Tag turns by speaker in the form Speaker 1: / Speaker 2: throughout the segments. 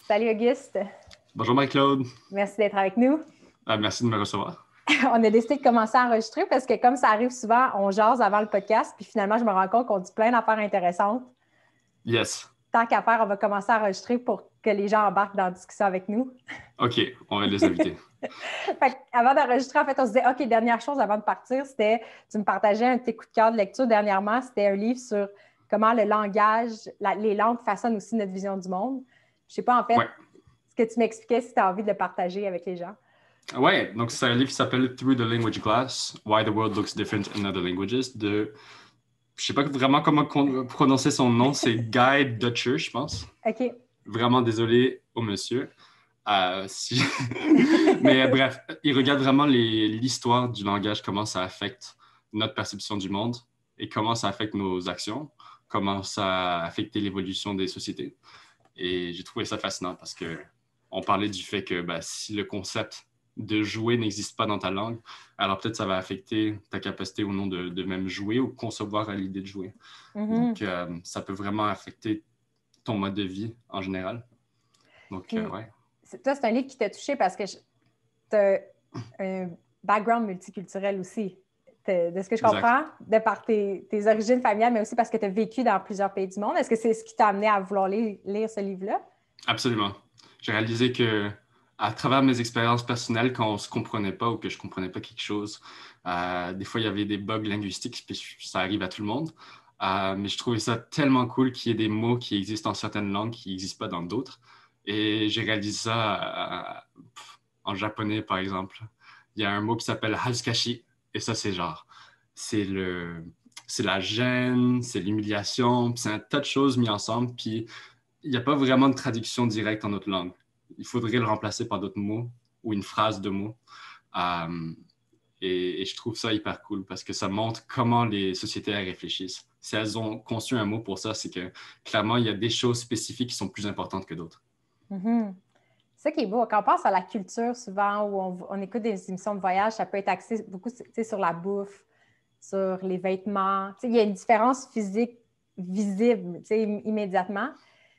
Speaker 1: Salut Auguste.
Speaker 2: Bonjour Marie-Claude.
Speaker 1: Merci d'être avec nous.
Speaker 2: Merci de me recevoir.
Speaker 1: On a décidé de commencer à enregistrer parce que comme ça arrive souvent, on jase avant le podcast, puis finalement, je me rends compte qu'on dit plein d'affaires intéressantes.
Speaker 2: Yes.
Speaker 1: Tant qu'à faire, on va commencer à enregistrer pour que les gens embarquent dans la discussion avec nous.
Speaker 2: OK, on va les inviter.
Speaker 1: Avant d'enregistrer, en fait, on se disait, OK, dernière chose avant de partir, c'était, tu me partageais un de tes coups de cœur de lecture dernièrement, c'était un livre sur comment le langage, les langues façonnent aussi notre vision du monde. Je ne sais pas, en fait, ce que tu m'expliquais si tu as envie de le partager avec les gens.
Speaker 2: Ouais, donc c'est un livre qui s'appelle Through the Language Glass, Why the World Looks Different in Other Languages, de, je sais pas vraiment comment prononcer son nom, c'est Guy Dutcher, je pense.
Speaker 1: OK.
Speaker 2: Vraiment désolé au monsieur. Mais bref, il regarde vraiment l'histoire du langage, comment ça affecte notre perception du monde et comment ça affecte nos actions, comment ça a affecté l'évolution des sociétés. Et j'ai trouvé ça fascinant parce qu'on parlait du fait que si le concept de jouer n'existe pas dans ta langue, alors peut-être ça va affecter ta capacité ou non de même jouer ou concevoir à l'idée de jouer. Donc, ça peut vraiment affecter ton mode de vie en général. Donc, ouais.
Speaker 1: Toi, c'est un livre qui t'a touché parce que tu as un background multiculturel aussi. De ce que je comprends, de par tes origines familiales, mais aussi parce que tu as vécu dans plusieurs pays du monde. Est-ce que c'est ce qui t'a amené à vouloir lire ce livre-là?
Speaker 2: Absolument. J'ai réalisé que à travers mes expériences personnelles, quand on ne se comprenait pas ou que je ne comprenais pas quelque chose, des fois, il y avait des bugs linguistiques, puis ça arrive à tout le monde. Mais je trouvais ça tellement cool qu'il y ait des mots qui existent en certaines langues qui n'existent pas dans d'autres. Et j'ai réalisé ça en japonais, par exemple. Il y a un mot qui s'appelle hazukashi, et ça, c'est la gêne, c'est l'humiliation, puis c'est un tas de choses mis ensemble, puis il n'y a pas vraiment de traduction directe en notre langue. Il faudrait le remplacer par d'autres mots ou une phrase de mots. Et je trouve ça hyper cool parce que ça montre comment les sociétés réfléchissent. Si elles ont conçu un mot pour ça, c'est que clairement, il y a des choses spécifiques qui sont plus importantes que d'autres.
Speaker 1: Mm-hmm. C'est ça qui est beau. Quand on pense à la culture, souvent, où on écoute des émissions de voyage, ça peut être axé beaucoup sur la bouffe, sur les vêtements. Il y a une différence physique visible immédiatement.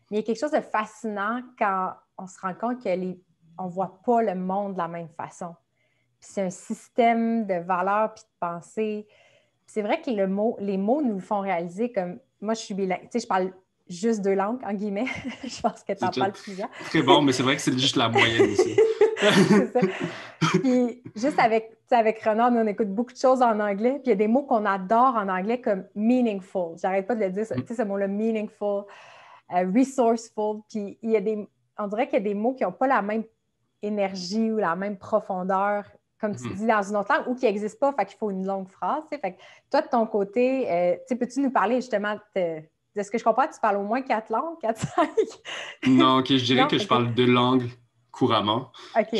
Speaker 1: Mais il y a quelque chose de fascinant quand on se rend compte qu'on ne voit pas le monde de la même façon. Puis c'est un système de valeurs puis de pensée. Puis c'est vrai que les mots nous font réaliser comme... Moi, je suis bilingue. Je parle juste 2 langues, en guillemets. Je pense que tu en parles plusieurs.
Speaker 2: Très bon, mais c'est vrai que c'est juste la moyenne aussi.
Speaker 1: C'est ça. Puis juste avec Renard, on écoute beaucoup de choses en anglais. Puis il y a des mots qu'on adore en anglais comme meaningful. J'arrête pas de le dire, ce mot-là, meaningful. Resourceful, puis on dirait qu'il y a des mots qui n'ont pas la même énergie ou la même profondeur, comme tu dis, dans une autre langue, ou qui n'existent pas, fait qu'il faut une longue phrase. Fait que toi, de ton côté, peux-tu nous parler justement de ce que je comprends, tu parles au moins 4 langues, 4-5?
Speaker 2: Non, OK, je dirais que je parle 2 langues couramment.
Speaker 1: OK.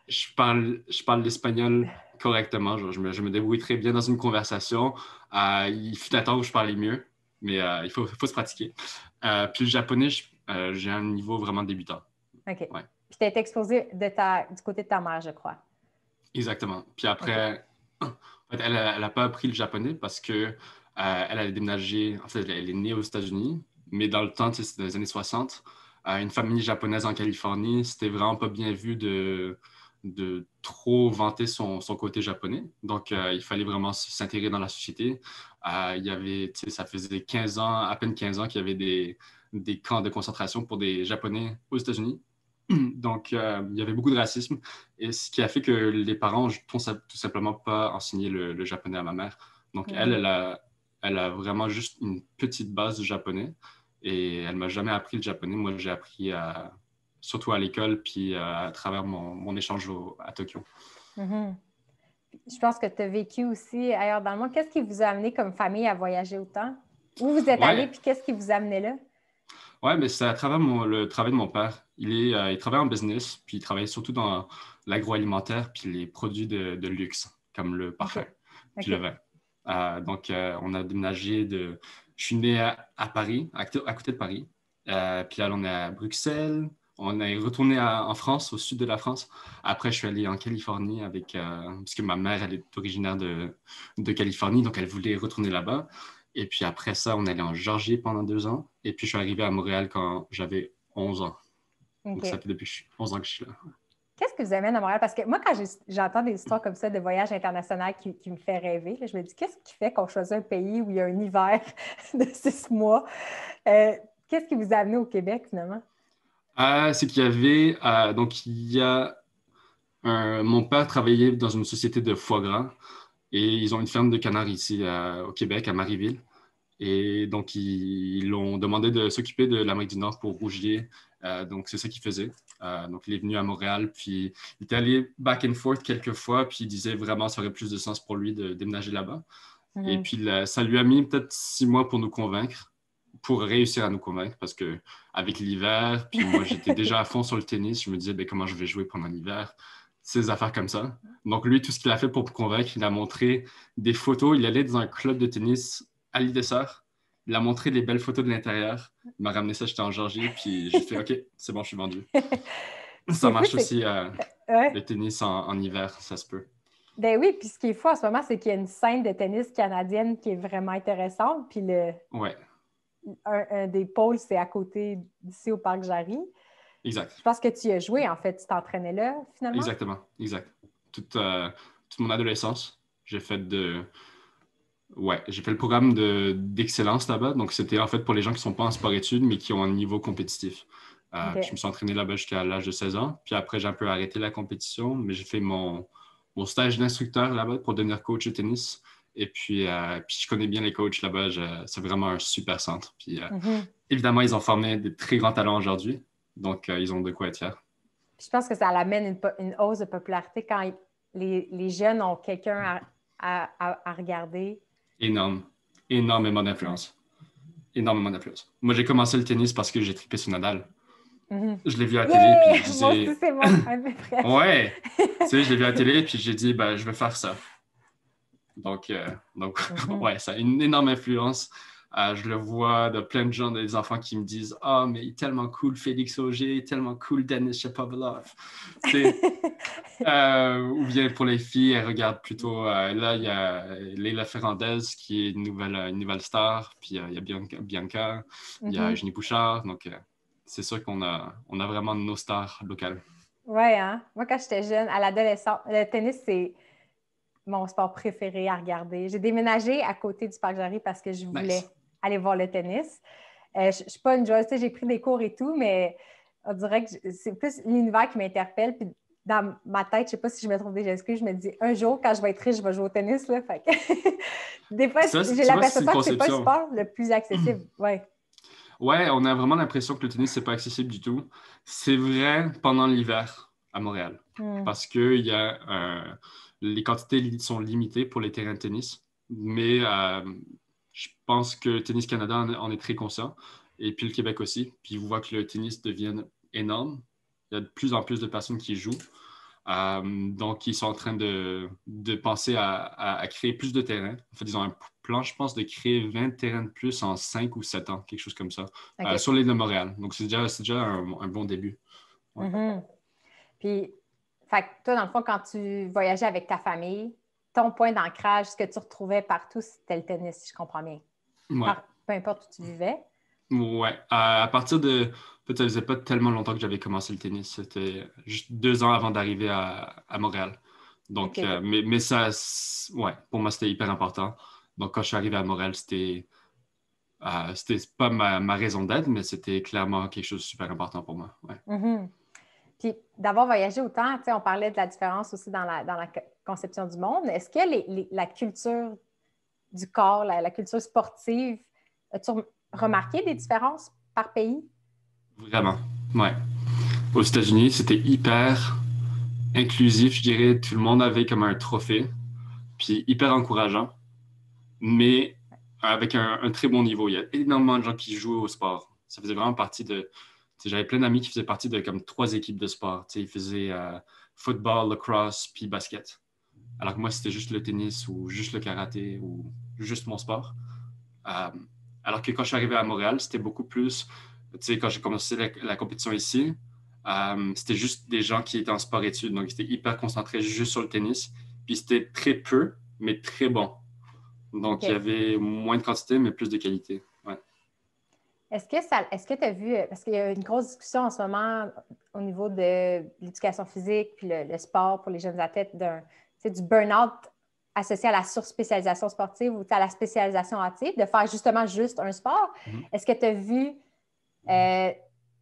Speaker 2: Je parle l'espagnol correctement. Je me débrouille très bien dans une conversation. Il fut un temps où je parlais mieux, mais il faut se pratiquer. Puis le japonais, j'ai un niveau vraiment débutant.
Speaker 1: OK.
Speaker 2: Ouais.
Speaker 1: Puis tu as été exposé du côté de ta mère, je crois.
Speaker 2: Exactement. Puis après, en fait, elle n'a pas appris le japonais parce que elle a déménagé, en fait, elle est née aux États-Unis, mais dans le temps, c'était dans les années 60, une famille japonaise en Californie, c'était vraiment pas bien vu de trop vanter son côté japonais. Donc, il fallait vraiment s'intégrer dans la société. Il y avait, ça faisait 15 ans, à peine 15 ans qu'il y avait des camps de concentration pour des Japonais aux États-Unis. Donc, il y avait beaucoup de racisme. Et ce qui a fait que les parents n'ont tout simplement pas enseigné le japonais à ma mère. Donc, elle a vraiment juste une petite base de japonais. Et elle ne m'a jamais appris le japonais. Moi, j'ai appris surtout à l'école, puis à travers mon échange à Tokyo.
Speaker 1: Mm-hmm. Je pense que tu as vécu aussi ailleurs dans le monde. Qu'est-ce qui vous a amené comme famille à voyager autant? Où vous êtes allé, puis qu'est-ce qui vous a amené là?
Speaker 2: Oui, mais c'est à travers le travail de mon père. Il travaille en business, puis il travaille surtout dans l'agroalimentaire, puis les produits de luxe, comme le parfum, puis le vin. On a déménagé de... Je suis né à Paris, à côté de Paris. Puis là, on est à Bruxelles. On est retourné en France, au sud de la France. Après, je suis allé en Californie parce que ma mère, elle est originaire de Californie, donc elle voulait retourner là-bas. Et puis après ça, on est allé en Géorgie pendant 2 ans. Et puis, je suis arrivé à Montréal quand j'avais 11 ans. Donc, ça
Speaker 1: OK.
Speaker 2: fait depuis 11 ans que je suis là.
Speaker 1: Qu'est-ce qui vous amène à Montréal? Parce que moi, quand j'entends des histoires comme ça de voyage international qui me fait rêver, là, je me dis, qu'est-ce qui fait qu'on choisit un pays où il y a un hiver de 6 mois? Qu'est-ce qui vous a amené au Québec, finalement?
Speaker 2: C'est qu'il y avait... mon père travaillait dans une société de foie gras et ils ont une ferme de canards ici au Québec, à Marieville. Et donc, ils l'ont demandé de s'occuper de l'Amérique du Nord pour Rougier. Donc, c'est ça qu'il faisait. Donc, il est venu à Montréal, puis il était allé back and forth quelques fois, puis il disait vraiment ça aurait plus de sens pour lui de déménager là-bas. Et
Speaker 1: Mhm.
Speaker 2: puis, ça lui a mis peut-être 6 mois pour nous convaincre, pour réussir à nous convaincre, parce que avec l'hiver, puis moi, j'étais déjà à fond sur le tennis. Je me disais, ben, comment je vais jouer pendant l'hiver? Ces affaires comme ça. Donc, lui, tout ce qu'il a fait pour me convaincre, il a montré des photos. Il allait dans un club de tennis à l'île des Sœurs. Il a montré des belles photos de l'intérieur. Il m'a ramené ça, j'étais en Georgie, puis j'ai fait, OK, c'est bon, je suis vendu.
Speaker 1: Ce qui
Speaker 2: Ça
Speaker 1: est fou,
Speaker 2: marche
Speaker 1: c'est
Speaker 2: aussi,
Speaker 1: ouais.
Speaker 2: le tennis en hiver, ça se peut.
Speaker 1: Ben oui, puis ce qui est fou en ce moment, c'est qu'il y a une scène de tennis canadienne qui est vraiment intéressante. Puis
Speaker 2: Ouais,
Speaker 1: un des pôles, c'est à côté d'ici au Parc Jarry.
Speaker 2: exact.
Speaker 1: Je pense que tu y as joué, en fait. Tu t'entraînais là, finalement?
Speaker 2: Exactement, exact. Toute mon adolescence, j'ai fait le programme d'excellence là-bas. Donc, c'était en fait pour les gens qui ne sont pas en sport-études, mais qui ont un niveau compétitif. Puis je me
Speaker 1: OK.
Speaker 2: suis entraîné là-bas jusqu'à l'âge de 16 ans. Puis après, j'ai un peu arrêté la compétition, mais j'ai fait mon stage d'instructeur là-bas pour devenir coach de tennis. Et puis je connais bien les coachs là-bas. C'est vraiment un super centre. Puis
Speaker 1: Mhm.
Speaker 2: évidemment, ils ont formé des très grands talents aujourd'hui. Donc, ils ont de quoi être fiers.
Speaker 1: Puis je pense que ça amène une hausse de popularité quand les jeunes ont quelqu'un à regarder.
Speaker 2: Énorme. Énormément
Speaker 1: Ouais.
Speaker 2: d'influence. Énormément d'influence. Moi, j'ai commencé le tennis parce que j'ai trippé sur Nadal.
Speaker 1: Mhm.
Speaker 2: Je l'ai vu à la télé, puis je
Speaker 1: Yeah! Moi aussi,
Speaker 2: disais,
Speaker 1: c'est mon un préféré.
Speaker 2: ouais, tu sais, je l'ai vu à la télé, puis j'ai dit, ben, je vais faire ça. Donc
Speaker 1: Mhm.
Speaker 2: ouais, ça a une énorme influence. Je le vois de plein de gens, des enfants qui me disent, ah, mais il est tellement cool, Félix Auger, il est tellement cool, Denis Shapovalov. Tu sais, ou bien pour les filles, elles regardent plutôt. Là, il y a Leila Ferrandez qui est une nouvelle star. Puis il y a Bianca, il y a
Speaker 1: Mhm.
Speaker 2: Eugénie Bouchard. Donc, c'est sûr qu'on a vraiment nos stars locales.
Speaker 1: Ouais, hein? Moi, quand j'étais jeune, à l'adolescence, le tennis, c'est mon sport préféré à regarder. J'ai déménagé à côté du Parc Jarry parce que je
Speaker 2: Nice.
Speaker 1: voulais aller voir le tennis. Je ne suis pas une joueuse, tu sais, j'ai pris des cours et tout, mais on dirait que c'est plus l'univers qui m'interpelle. Puis dans ma tête, je ne sais pas si je me trouve déjà excuse, je me dis un jour, quand je vais être riche, je vais jouer au tennis. Là. Fait que des fois, j'ai
Speaker 2: Tu vois, c'est une
Speaker 1: l'impression que ce n'est pas le
Speaker 2: conception.
Speaker 1: sport le plus accessible. Ouais.
Speaker 2: Ouais, on a vraiment l'impression que le tennis, c'est pas accessible du tout. C'est vrai pendant l'hiver à Montréal.
Speaker 1: Hmm.
Speaker 2: Parce que les quantités sont limitées pour les terrains de tennis. Mais je pense que Tennis Canada en est très conscient. Et puis le Québec aussi. Puis vous voit que le tennis devient énorme. Il y a de plus en plus de personnes qui jouent. Donc, ils sont en train de penser à créer plus de terrains. En fait, ils ont un plan, je pense, de créer 20 terrains de plus en 5 ou 7 ans, quelque chose comme ça,
Speaker 1: OK.
Speaker 2: sur l'île de Montréal. Donc, c'est déjà un bon début. Ouais.
Speaker 1: Mhm. Puis, fait que toi, dans le fond, quand tu voyageais avec ta famille, ton point d'ancrage, ce que tu retrouvais partout, c'était le tennis, si je comprends bien.
Speaker 2: Ouais.
Speaker 1: Peu importe où tu vivais.
Speaker 2: Ouais. À partir de. En fait, ça faisait pas tellement longtemps que j'avais commencé le tennis. C'était juste 2 ans avant d'arriver à Montréal.
Speaker 1: OK,
Speaker 2: Donc,
Speaker 1: OK.
Speaker 2: mais ça, ouais, pour moi, c'était hyper important. Donc, quand je suis arrivé à Montréal, c'était pas ma raison d'être, mais c'était clairement quelque chose de super important pour moi. Ouais.
Speaker 1: Mhm. Puis d'avoir voyagé autant, tu sais, on parlait de la différence aussi dans la conception du monde. Est-ce que la culture du corps, la culture sportive, as-tu remarqué des différences par pays?
Speaker 2: Vraiment. Ouais. Aux États-Unis, c'était hyper inclusif, je dirais. Tout le monde avait comme un trophée, puis hyper encourageant, mais avec un très bon niveau. Il y a énormément de gens qui jouent au sport. Ça faisait vraiment partie de. Tu sais, j'avais plein d'amis qui faisaient partie de comme 3 équipes de sport. Tu sais, ils faisaient football, lacrosse, puis basket. alors que moi, c'était juste le tennis ou juste le karaté ou juste mon sport. Euh, alors que quand je suis arrivé à Montréal, c'était beaucoup plus, tu sais, quand j'ai commencé la compétition ici, c'était juste des gens qui étaient en sport-études, donc ils étaient hyper concentrés juste sur le tennis. Puis c'était très peu, mais très bon. Donc il y
Speaker 1: OK.
Speaker 2: avait moins de quantité, mais plus de qualité. Ouais.
Speaker 1: Est-ce que tu as vu, parce qu'il y a une grosse discussion en ce moment au niveau de l'éducation physique puis le sport pour les jeunes athlètes du burn-out associé à la surspécialisation sportive ou à la spécialisation active, de faire justement juste un sport.
Speaker 2: Mhm.
Speaker 1: Est-ce que tu as vu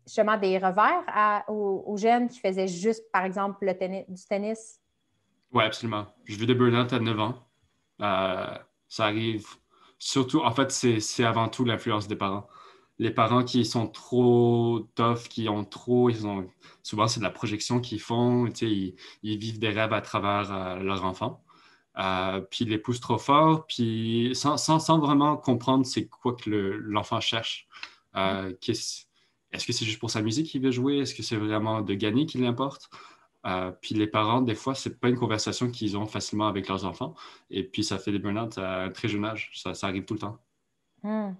Speaker 1: justement des revers aux jeunes qui faisaient juste, par exemple, du tennis?
Speaker 2: Ouais, absolument. J'ai vu des burn-out à 9 ans. Ça arrive surtout, en fait, c'est avant tout l'influence des parents. Les parents qui sont trop tough, souvent c'est de la projection qu'ils font, tu sais, ils vivent des rêves à travers leur enfant. Puis ils les poussent trop fort, puis sans vraiment comprendre c'est quoi que l'enfant cherche. Est-ce que c'est juste pour sa musique qu'il veut jouer? Est-ce que c'est vraiment de gagner qui l'importe? Puis les parents, des fois, c'est pas une conversation qu'ils ont facilement avec leurs enfants. Et puis ça fait des burn-out à un très jeune âge. Ça arrive tout le temps.
Speaker 1: Hmm.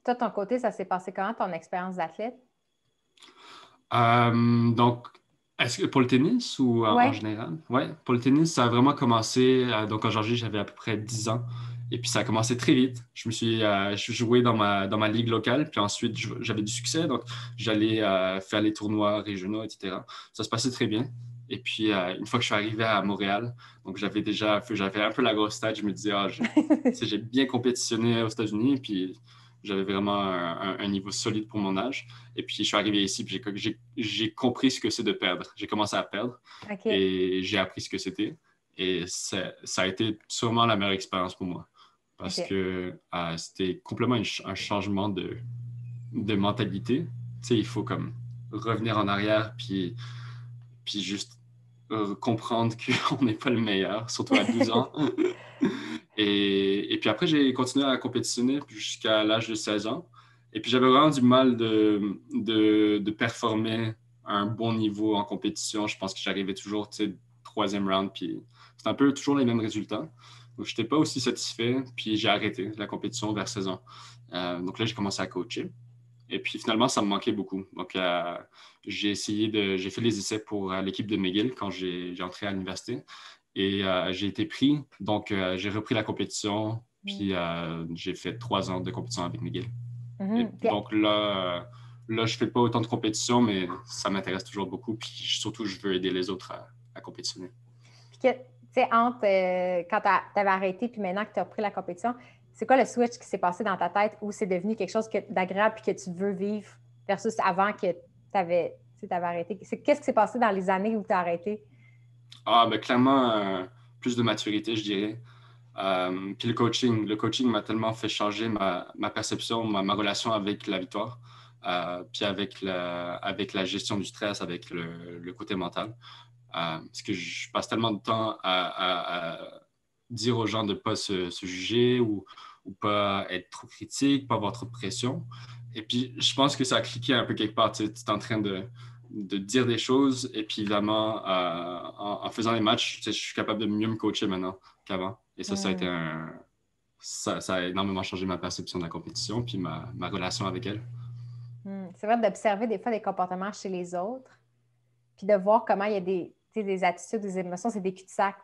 Speaker 1: Toi, de ton côté, ça s'est passé comment, ton expérience d'athlète?
Speaker 2: Donc, est-ce que pour le tennis ou en
Speaker 1: Oui.
Speaker 2: général? Ouais, pour le tennis, ça a vraiment commencé. Donc, en Georgie, j'avais à peu près 10 ans. Et puis, ça a commencé très vite. Je jouais dans ma ligue locale. Puis ensuite, j'avais du succès. Donc, j'allais faire les tournois régionaux, etc. Ça se passait très bien. Et puis, une fois que je suis arrivé à Montréal, donc j'avais un peu la grosse tête. Je me disais, j'ai bien compétitionné aux États-Unis. Puis, j'avais vraiment un niveau solide pour mon âge. Et puis, je suis arrivé ici, puis j'ai compris ce que c'est de perdre. J'ai commencé à perdre
Speaker 1: OK.
Speaker 2: et j'ai appris ce que c'était. Et ça a été sûrement la meilleure expérience pour moi parce
Speaker 1: OK.
Speaker 2: que c'était complètement un changement de mentalité. Tu sais, il faut comme revenir en arrière puis juste comprendre qu'on n'est pas le meilleur, surtout à 12 ans. Et puis après, j'ai continué à compétitionner jusqu'à l'âge de 16 ans. Et puis j'avais vraiment du mal de performer à un bon niveau en compétition. Je pense que j'arrivais toujours, tu sais, troisième round, puis c'était un peu toujours les mêmes résultats. Donc, je n'étais pas aussi satisfait, puis j'ai arrêté la compétition vers 16 ans. Donc là, j'ai commencé à coacher. Et puis finalement, ça me manquait beaucoup. Donc, j'ai fait les essais pour l'équipe de McGill quand j'ai entré à l'université. Et j'ai été pris. Donc, j'ai repris la compétition. Puis, j'ai fait 3 ans de compétition avec McGill. Et
Speaker 1: Mhm.
Speaker 2: donc là, je fais pas autant de compétition, mais ça m'intéresse toujours beaucoup. Puis surtout, je veux aider les autres à compétitionner.
Speaker 1: Puis que, tu sais, entre quand tu avais arrêté puis maintenant que tu as repris la compétition, c'est quoi le switch qui s'est passé dans ta tête où c'est devenu quelque chose d'agréable puis que tu veux vivre versus avant que tu avais arrêté? Qu'est-ce qui s'est passé dans les années où tu as arrêté?
Speaker 2: Ben clairement, plus de maturité, je dirais. Puis le coaching m'a tellement fait changer ma perception, ma relation avec la victoire, puis avec la gestion du stress, avec le côté mental. Parce que je passe tellement de temps à dire aux gens de ne pas se juger ou pas être trop critique, pas avoir trop de pression. Et puis, je pense que ça a cliqué un peu quelque part. Tu es en train de dire des choses et puis évidemment, en faisant les matchs, tu sais, je suis capable de mieux me coacher maintenant qu'avant. Et ça a été
Speaker 1: Hmm.
Speaker 2: ça a énormément changé ma perception de la compétition puis ma relation avec elle.
Speaker 1: Hmm. C'est vrai d'observer des fois des comportements chez les autres puis de voir comment il y a des attitudes, des émotions, c'est des cul-de-sac.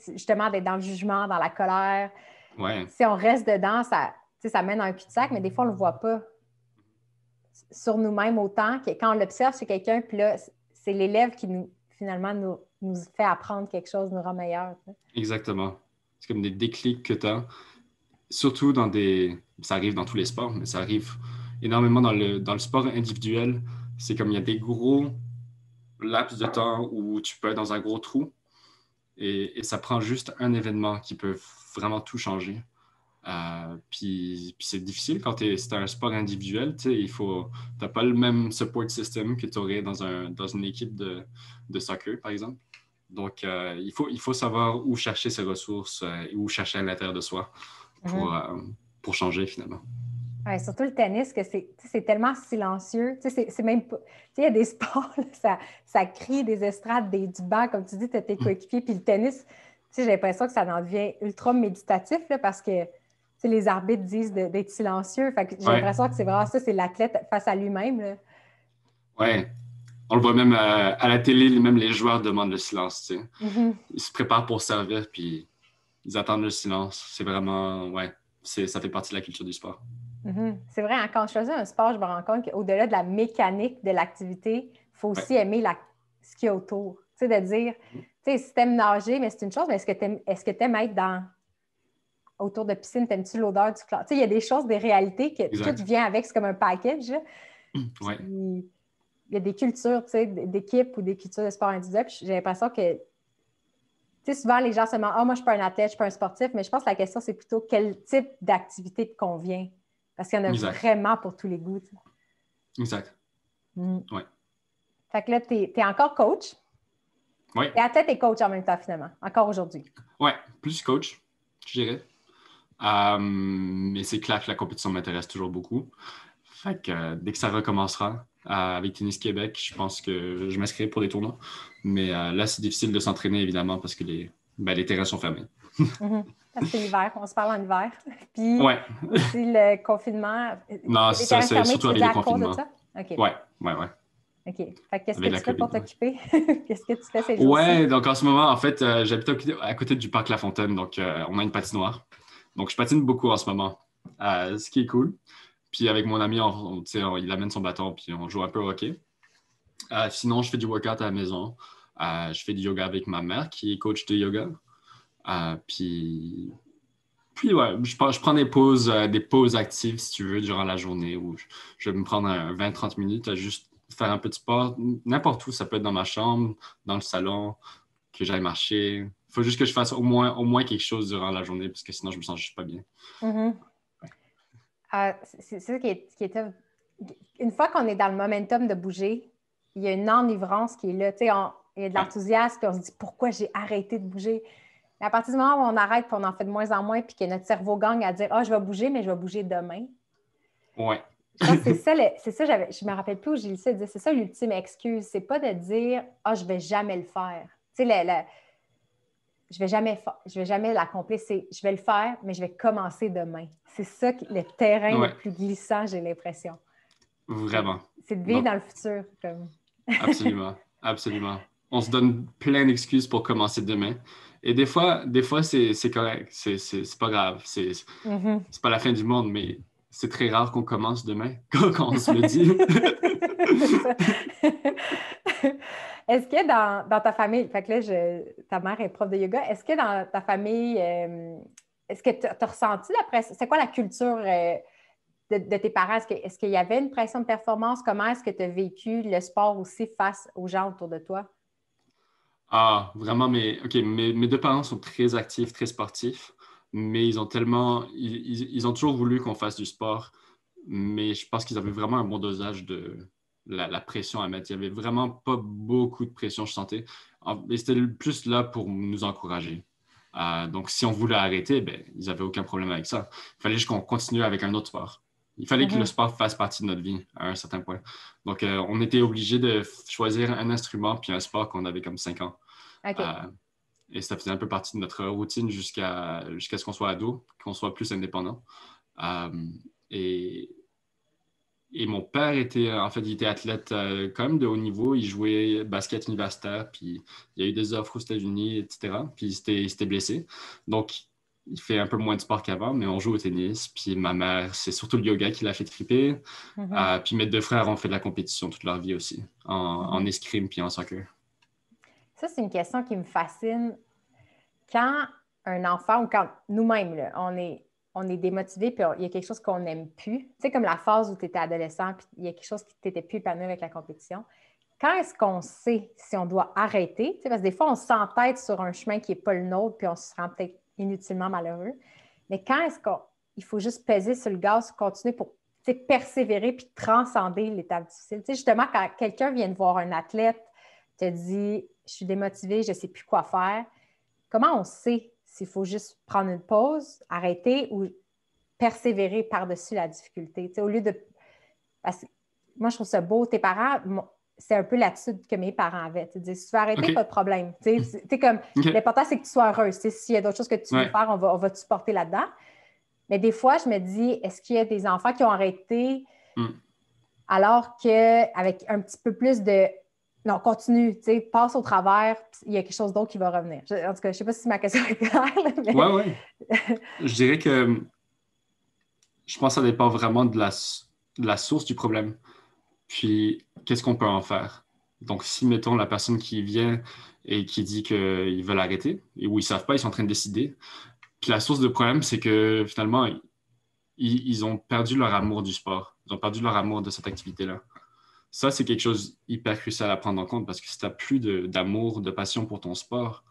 Speaker 1: Justement, d'être dans le jugement, dans la colère.
Speaker 2: Ouais,
Speaker 1: Si on reste dedans, ça mène à un cul-de-sac, mais des fois, on ne le voit pas sur nous-mêmes autant que quand on l'observe chez quelqu'un, puis là, c'est l'élève qui finalement nous fait apprendre quelque chose, nous rend meilleurs.
Speaker 2: exactement. C'est comme des déclics que tu as. Surtout dans des. Ça arrive dans tous les sports, mais ça arrive énormément dans le sport individuel. C'est comme il y a des gros laps de temps où tu peux être dans un gros trou et ça prend juste un événement qui peut vraiment tout changer. Puis c'est difficile quand c'est un sport individuel. Tu n'as pas le même support system que tu aurais dans une équipe de soccer, par exemple. Donc, il faut savoir où chercher ses ressources et où chercher à l'intérieur de soi pour,
Speaker 1: Mhm.
Speaker 2: euh, pour changer finalement.
Speaker 1: Ouais, surtout le tennis, que c'est tellement silencieux. C'est même pas. Il y a des sports, là, ça crie des estrades, du banc, comme tu dis, tu as tes coéquipiers, puis le tennis, j'ai l'impression que ça en devient ultra méditatif là, parce que les arbitres disent d'être silencieux. Fait que j'ai l'impression que c'est vraiment ça, c'est l'athlète face à lui-même. Là.
Speaker 2: Ouais. On le voit même à la télé, même les joueurs demandent le silence.
Speaker 1: Mm-hmm.
Speaker 2: Ils se préparent pour servir, puis ils attendent le silence. C'est vraiment, ouais, ça fait partie de la culture du sport.
Speaker 1: Mm-hmm. C'est vrai, hein, quand je faisais un sport, je me rends compte qu'au-delà de la mécanique de l'activité, il faut aussi aimer ce qu'il y a autour. Tu sais, de dire, si tu aimes nager, mais c'est une chose, mais est-ce que tu aimes être autour de piscine, t'aimes-tu l'odeur du chlore? Tu sais, il y a des choses, des réalités que
Speaker 2: Exact.
Speaker 1: tout vient avec, c'est comme un package.
Speaker 2: Ouais.
Speaker 1: Puis, il y a des cultures, tu sais, d'équipe ou des cultures de sport individuel. J'ai l'impression que, tu sais, souvent, les gens se demandent, moi, je ne suis pas un athlète, je ne suis pas un sportif, mais je pense que la question, c'est plutôt quel type d'activité te convient. Parce qu'il y en a
Speaker 2: Exact.
Speaker 1: vraiment pour tous les goûts. Tu sais.
Speaker 2: Exact. Ouais.
Speaker 1: Fait que là, tu es encore coach.
Speaker 2: Ouais.
Speaker 1: Tu es athlète et coach en même temps, finalement, encore aujourd'hui.
Speaker 2: Ouais, plus coach, je dirais. Mais c'est clair que la compétition m'intéresse toujours beaucoup. Fait que dès que ça recommencera avec Tennis Québec, je pense que je m'inscrirai pour des tournois. Mais là, c'est difficile de s'entraîner, évidemment, parce que les terrains sont fermés.
Speaker 1: Parce que c'est l'hiver, on se parle en hiver. Puis
Speaker 2: Ouais.
Speaker 1: aussi le confinement.
Speaker 2: Non,
Speaker 1: Les terrains
Speaker 2: c'est
Speaker 1: fermés,
Speaker 2: surtout
Speaker 1: tu veux
Speaker 2: avec
Speaker 1: dire
Speaker 2: le
Speaker 1: à cause de
Speaker 2: confinement.
Speaker 1: ça? OK.
Speaker 2: Ouais.
Speaker 1: OK. Fait que qu'est-ce que
Speaker 2: Avec la
Speaker 1: tu fais
Speaker 2: COVID.
Speaker 1: pour t'occuper? Qu'est-ce que tu fais ces jours-ci?
Speaker 2: Ouais, donc en ce moment, en fait, j'habite à côté du parc La Fontaine, donc on a une patinoire. Donc je patine beaucoup en ce moment, ce qui est cool. Puis avec mon ami, il amène son bâton, puis on joue un peu au hockey. Sinon, je fais du workout à la maison. Je fais du yoga avec ma mère, qui est coach de yoga. Puis ouais, je prends des pauses actives, si tu veux, durant la journée, où je vais me prendre 20-30 minutes à juste faire un peu de sport, n'importe où. Ça peut être dans ma chambre, dans le salon, que j'aille marcher. Il faut juste que je fasse au moins quelque chose durant la journée, parce que sinon, je me sens juste pas bien.
Speaker 1: Mm-hmm. C'est ça qui était. Une fois qu'on est dans le momentum de bouger, il y a une enivrance qui est là. Il y a de l'enthousiasme, puis on se dit pourquoi j'ai arrêté de bouger. Mais à partir du moment où on arrête, puis on en fait de moins en moins, puis que notre cerveau gagne à dire je vais bouger, mais je vais bouger demain.
Speaker 2: Ouais.
Speaker 1: Je pense que c'est ça, je me rappelle plus où j'ai lu ça, c'est ça l'ultime excuse. C'est pas de dire je vais jamais le faire. Tu sais, je vais jamais l'accomplir. C'est je vais le faire, mais je vais commencer demain. C'est ça le terrain le plus glissant, j'ai l'impression.
Speaker 2: Vraiment.
Speaker 1: C'est de vivre dans le futur. Comme...
Speaker 2: Absolument. Absolument. On se donne plein d'excuses pour commencer demain. Et des fois c'est correct. C'est pas grave. C'est pas la fin du monde, mais c'est très rare qu'on commence demain quand on se le dit.
Speaker 1: Est-ce que dans ta famille, fait que là, ta mère est prof de yoga, est-ce que dans ta famille, est-ce que tu as ressenti la pression? C'est quoi la culture de tes parents? Est-ce qu'il y avait une pression de performance? Comment est-ce que tu as vécu le sport aussi face aux gens autour de toi?
Speaker 2: Ah, vraiment, mes deux parents sont très actifs, très sportifs, mais ils ont toujours voulu qu'on fasse du sport, mais je pense qu'ils avaient vraiment un bon dosage de la pression à mettre. Il n'y avait vraiment pas beaucoup de pression, je sentais. Et c'était plus là pour nous encourager. Donc, si on voulait arrêter, ben, ils n'avaient aucun problème avec ça. Il fallait juste qu'on continue avec un autre sport. Il fallait que le sport fasse partie de notre vie à un certain point. Donc, on était obligé de choisir un instrument puis un sport qu'on avait comme 5 ans.
Speaker 1: OK.
Speaker 2: Et ça faisait un peu partie de notre routine jusqu'à ce qu'on soit ado, qu'on soit plus indépendant. Et, et mon père il était athlète quand même de haut niveau. Il jouait basket universitaire, puis il y a eu des offres aux États-Unis, etc. Puis il s'était blessé. Donc, il fait un peu moins de sport qu'avant, mais on joue au tennis. Puis ma mère, c'est surtout le yoga qui l'a fait triper. Puis mes deux frères ont fait de la compétition toute leur vie aussi, en escrime puis en soccer.
Speaker 1: Ça, c'est une question qui me fascine. Quand un enfant ou quand nous-mêmes, là, on est démotivé puis il y a quelque chose qu'on n'aime plus, tu sais, comme la phase où tu étais adolescent puis il y a quelque chose qui t'était plus épanoui avec la compétition, quand est-ce qu'on sait si on doit arrêter? Tu sais, parce que des fois, on s'entête sur un chemin qui n'est pas le nôtre puis on se rend peut-être inutilement malheureux. Mais quand est-ce qu'il faut juste peser sur le gaz, continuer pour persévérer puis transcender l'étape difficile? Tu sais, justement, quand quelqu'un vient de voir un athlète, te dit « Je suis démotivée, je ne sais plus quoi faire », comment on sait s'il faut juste prendre une pause, arrêter ou persévérer par-dessus la difficulté? Tu sais, au lieu de... Parce que moi, je trouve ça beau. Tes parents, c'est un peu l'attitude que mes parents avaient. Tu dis, si tu veux arrêter, pas de problème. Comme,
Speaker 2: Okay.
Speaker 1: l'important, c'est que tu sois heureuse. S'il y a d'autres choses que tu veux faire, on va te supporter là-dedans. Mais des fois, je me dis, est-ce qu'il y a des enfants qui ont arrêté alors qu'avec un petit peu plus de non, continue, passe au travers, il y a quelque chose d'autre qui va revenir. En tout cas, je ne sais pas si ma question est claire. Mais...
Speaker 2: Oui. Je dirais que je pense que ça dépend vraiment de la source du problème. Puis, qu'est-ce qu'on peut en faire? Donc, si, mettons, la personne qui vient et qui dit qu'ils veulent arrêter, ou ils ne savent pas, ils sont en train de décider. Puis la source du problème, c'est que finalement, ils ont perdu leur amour du sport. Ils ont perdu leur amour de cette activité-là. Ça, c'est quelque chose hyper crucial à prendre en compte parce que si tu n'as plus d'amour, de passion pour ton sport,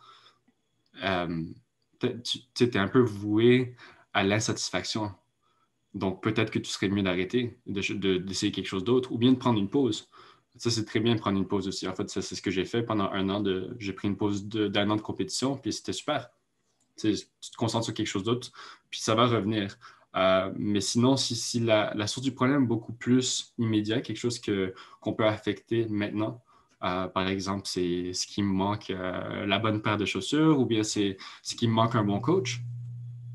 Speaker 2: tu es un peu voué à l'insatisfaction. Donc, peut-être que tu serais mieux d'arrêter, d'essayer quelque chose d'autre ou bien de prendre une pause. Ça, c'est très bien de prendre une pause aussi. En fait, ça, c'est ce que j'ai fait pendant un an. J'ai pris une pause d'un an de compétition, puis c'était super. Tu te concentres sur quelque chose d'autre, puis ça va revenir. Mais sinon, si la source du problème est beaucoup plus immédiat, quelque chose qu'on peut affecter maintenant, par exemple, c'est ce qui me manque la bonne paire de chaussures ou bien c'est ce qui me manque un bon coach.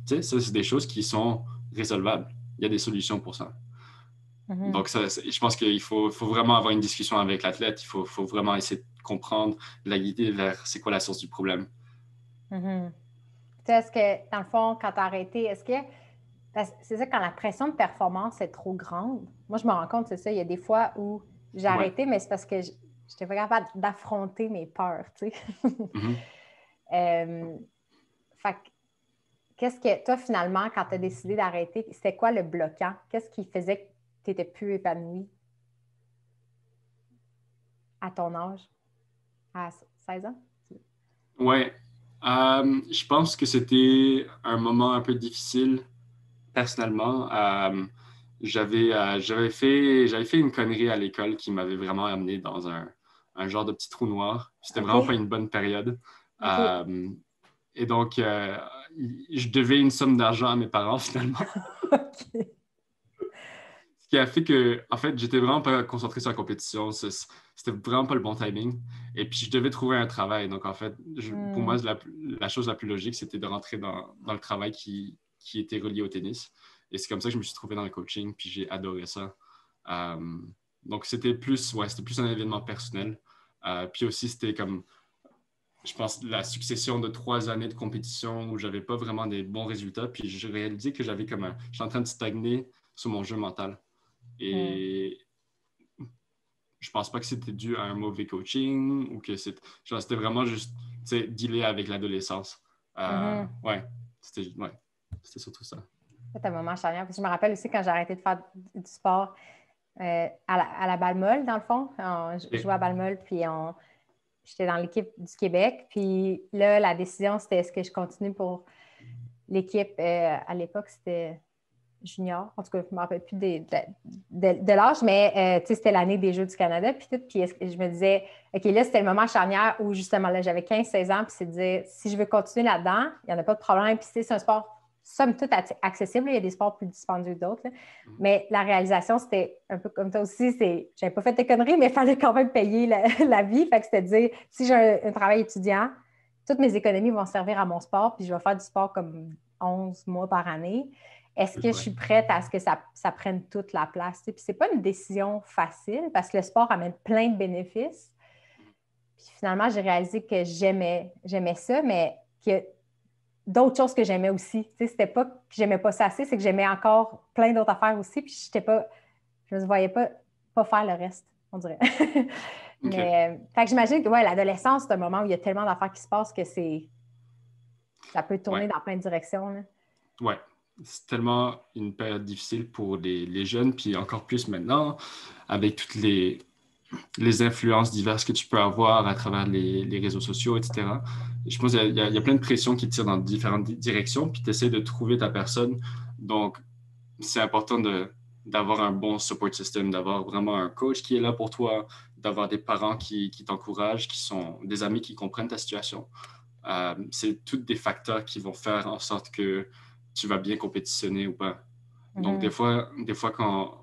Speaker 2: Tu sais, ça, c'est des choses qui sont résolvables. Il y a des solutions pour ça. Donc, je pense qu'il faut vraiment avoir une discussion avec l'athlète. Il faut vraiment essayer de comprendre, de la guider vers c'est quoi la source du problème.
Speaker 1: Est-ce que, dans le fond, quand tu as arrêté, est-ce que c'est ça, quand la pression de performance est trop grande, moi, je me rends compte, c'est ça, il y a des fois où j'ai arrêté, mais c'est parce que je n'étais pas capable d'affronter mes peurs, tu sais. Fait que, qu'est-ce que, toi, finalement, quand tu as décidé d'arrêter, c'était quoi le bloquant? Qu'est-ce qui faisait que tu n'étais plus épanoui à ton âge, à 16 ans?
Speaker 2: Ouais. Je pense que c'était un moment un peu difficile personnellement. J'avais fait une connerie à l'école qui m'avait vraiment amené dans un genre de petit trou noir. C'était vraiment pas une bonne période. Et donc, je devais une somme d'argent à mes parents finalement. Ce qui a fait que, en fait, j'étais vraiment pas concentré sur la compétition. C'était vraiment pas le bon timing. Et puis, je devais trouver un travail. Donc, en fait, pour moi, la chose la plus logique, c'était de rentrer dans le travail qui était relié au tennis. Et c'est comme ça que je me suis trouvé dans le coaching. Puis, j'ai adoré ça. Donc, c'était plus un événement personnel. Puis aussi, c'était comme, je pense, la succession de 3 années de compétition où j'avais pas vraiment des bons résultats. Puis, j'ai réalisé que j'étais en train de stagner sur mon jeu mental. Et je pense pas que c'était dû à un mauvais coaching ou que c'était vraiment juste dealer avec l'adolescence. C'était surtout ça.
Speaker 1: C'est un moment charnière. Je me rappelle aussi quand j'ai arrêté de faire du sport à la balle molle, dans le fond. Je jouais à balle molle, puis j'étais dans l'équipe du Québec. Puis là, la décision, c'était est-ce que je continue pour l'équipe. À l'époque, c'était junior. En tout cas, je ne me rappelle plus de l'âge, mais c'était l'année des Jeux du Canada. Puis je me disais, OK, là, c'était le moment charnière où justement, là, j'avais 15-16 ans. Puis c'est de dire, si je veux continuer là-dedans, il n'y en a pas de problème. Puis c'est un sport, somme toute, accessible. Il y a des sports plus dispendieux que d'autres. Mais la réalisation, c'était un peu comme toi aussi. J'avais pas fait de conneries, mais il fallait quand même payer la vie. Fait que c'était de dire, si j'ai un travail étudiant, toutes mes économies vont servir à mon sport. Puis je vais faire du sport comme 11 mois par année. Est-ce que je suis prête à ce que ça prenne toute la place? Puis c'est pas une décision facile parce que le sport amène plein de bénéfices. Puis finalement, j'ai réalisé que j'aimais ça, mais qu'il y a d'autres choses que j'aimais aussi. C'était pas que j'aimais pas ça assez, c'est que j'aimais encore plein d'autres affaires aussi. Puis je me voyais pas faire le reste, on dirait. Mais fait que j'imagine que l'adolescence, c'est un moment où il y a tellement d'affaires qui se passent que ça peut tourner dans plein de directions.
Speaker 2: Oui. C'est tellement une période difficile pour les jeunes, puis encore plus maintenant, avec toutes les influences diverses que tu peux avoir à travers les réseaux sociaux, etc. Et je pense qu'il y a plein de pressions qui tirent dans différentes directions, puis tu essaies de trouver ta personne. Donc, c'est important d'avoir un bon support system, d'avoir vraiment un coach qui est là pour toi, d'avoir des parents qui t'encouragent, qui sont des amis qui comprennent ta situation. C'est tous des facteurs qui vont faire en sorte que tu vas bien compétitionner ou pas. Donc, des fois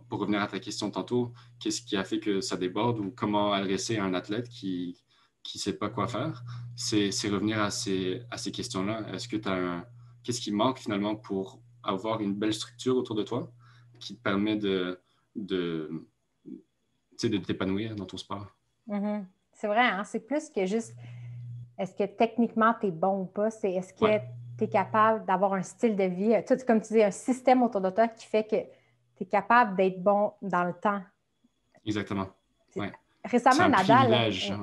Speaker 2: pour revenir à ta question tantôt, qu'est-ce qui a fait que ça déborde ou comment adresser à un athlète qui ne sait pas quoi faire, c'est revenir à ces questions-là. Est-ce que qu'est-ce qui manque finalement pour avoir une belle structure autour de toi qui te permet de t'épanouir dans ton sport?
Speaker 1: Mhm. C'est vrai, hein? C'est plus que juste est-ce que techniquement tu es bon ou pas, c'est est-ce que tu es capable d'avoir un style de vie, tout, comme tu dis, un système autour de toi qui fait que tu es capable d'être bon dans le temps.
Speaker 2: Exactement. Ouais. C'est
Speaker 1: Récemment,
Speaker 2: un
Speaker 1: Nadal.
Speaker 2: privilège.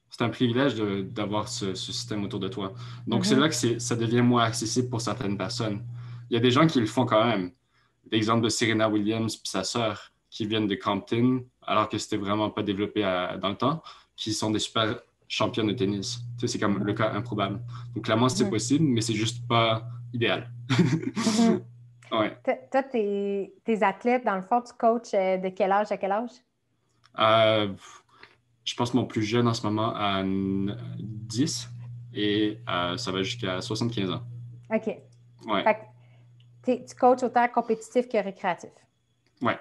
Speaker 2: C'est un privilège d'avoir ce système autour de toi. Donc, c'est
Speaker 1: Mm-hmm.
Speaker 2: là que ça devient moins accessible pour certaines personnes. Il y a des gens qui le font quand même. L'exemple de Serena Williams et sa sœur qui viennent de Compton, alors que c'était vraiment pas développé dans le temps, qui sont des super championnes de tennis. Tu sais, c'est comme le cas improbable. Donc, clairement, c'est possible, mais c'est juste pas idéal. Ouais.
Speaker 1: Toi, tes athlètes, dans le fond, tu coaches de quel âge à quel âge?
Speaker 2: Je pense que mon plus jeune en ce moment a 10 et ça va jusqu'à 75 ans.
Speaker 1: OK.
Speaker 2: Ouais.
Speaker 1: Fait que tu coaches autant compétitif que récréatif.
Speaker 2: Ouais.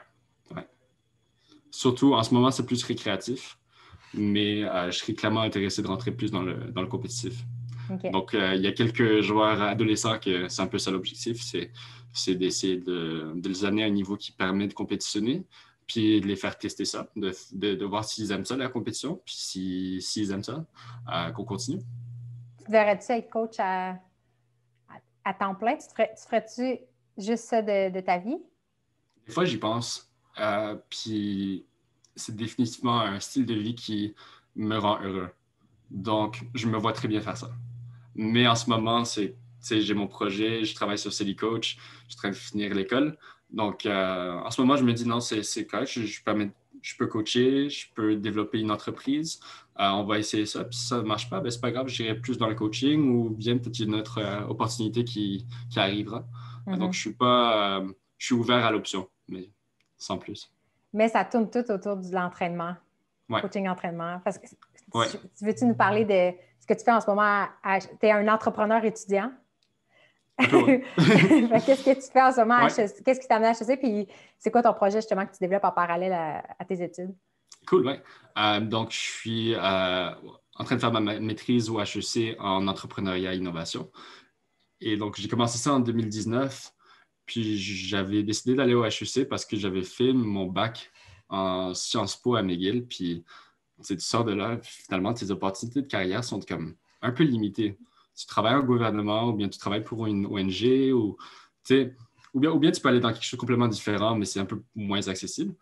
Speaker 2: Surtout, en ce moment, c'est plus récréatif, mais je serais clairement intéressé de rentrer plus dans le compétitif.
Speaker 1: Okay.
Speaker 2: Donc, il y a quelques joueurs adolescents que c'est un peu ça l'objectif, c'est d'essayer de les amener à un niveau qui permet de compétitionner, puis de les faire tester ça, de voir s'ils aiment ça, la compétition, puis s'ils aiment ça, qu'on continue.
Speaker 1: Tu devrais-tu être coach à temps plein? Tu ferais-tu juste ça de ta vie?
Speaker 2: Des fois, j'y pense, puis c'est définitivement un style de vie qui me rend heureux. Donc, je me vois très bien faire ça. Mais en ce moment, j'ai mon projet, je travaille sur Silly Coach, je suis en train de finir l'école. Donc, en ce moment, je me dis non, c'est correct, je peux coacher, je peux développer une entreprise. On va essayer ça. Puis si ça ne marche pas, ben, c'est pas grave, j'irai plus dans le coaching ou bien peut-être une autre opportunité qui arrivera. Donc, je suis ouvert à l'option, mais sans plus.
Speaker 1: Mais ça tourne tout autour de l'entraînement,
Speaker 2: Ouais.
Speaker 1: coaching-entraînement. Parce que
Speaker 2: Ouais.
Speaker 1: veux-tu nous parler de ce que tu fais en ce moment? Tu es un entrepreneur étudiant.
Speaker 2: Un peu, ouais.
Speaker 1: Qu'est-ce que tu fais en ce moment à
Speaker 2: Ouais.
Speaker 1: HEC? Qu'est-ce qui t'a amené à HEC? Puis c'est quoi ton projet justement que tu développes en parallèle à tes études?
Speaker 2: Cool, ouais. Donc, je suis en train de faire ma maîtrise au HEC en entrepreneuriat et innovation. Et donc, j'ai commencé ça en 2019. Puis, j'avais décidé d'aller au HEC parce que j'avais fait mon bac en Sciences Po à McGill. Puis, tu sors de là, finalement, tes opportunités de carrière sont comme un peu limitées. Tu travailles au gouvernement ou bien tu travailles pour une ONG ou bien tu peux aller dans quelque chose de complètement différent, mais c'est un peu moins accessible.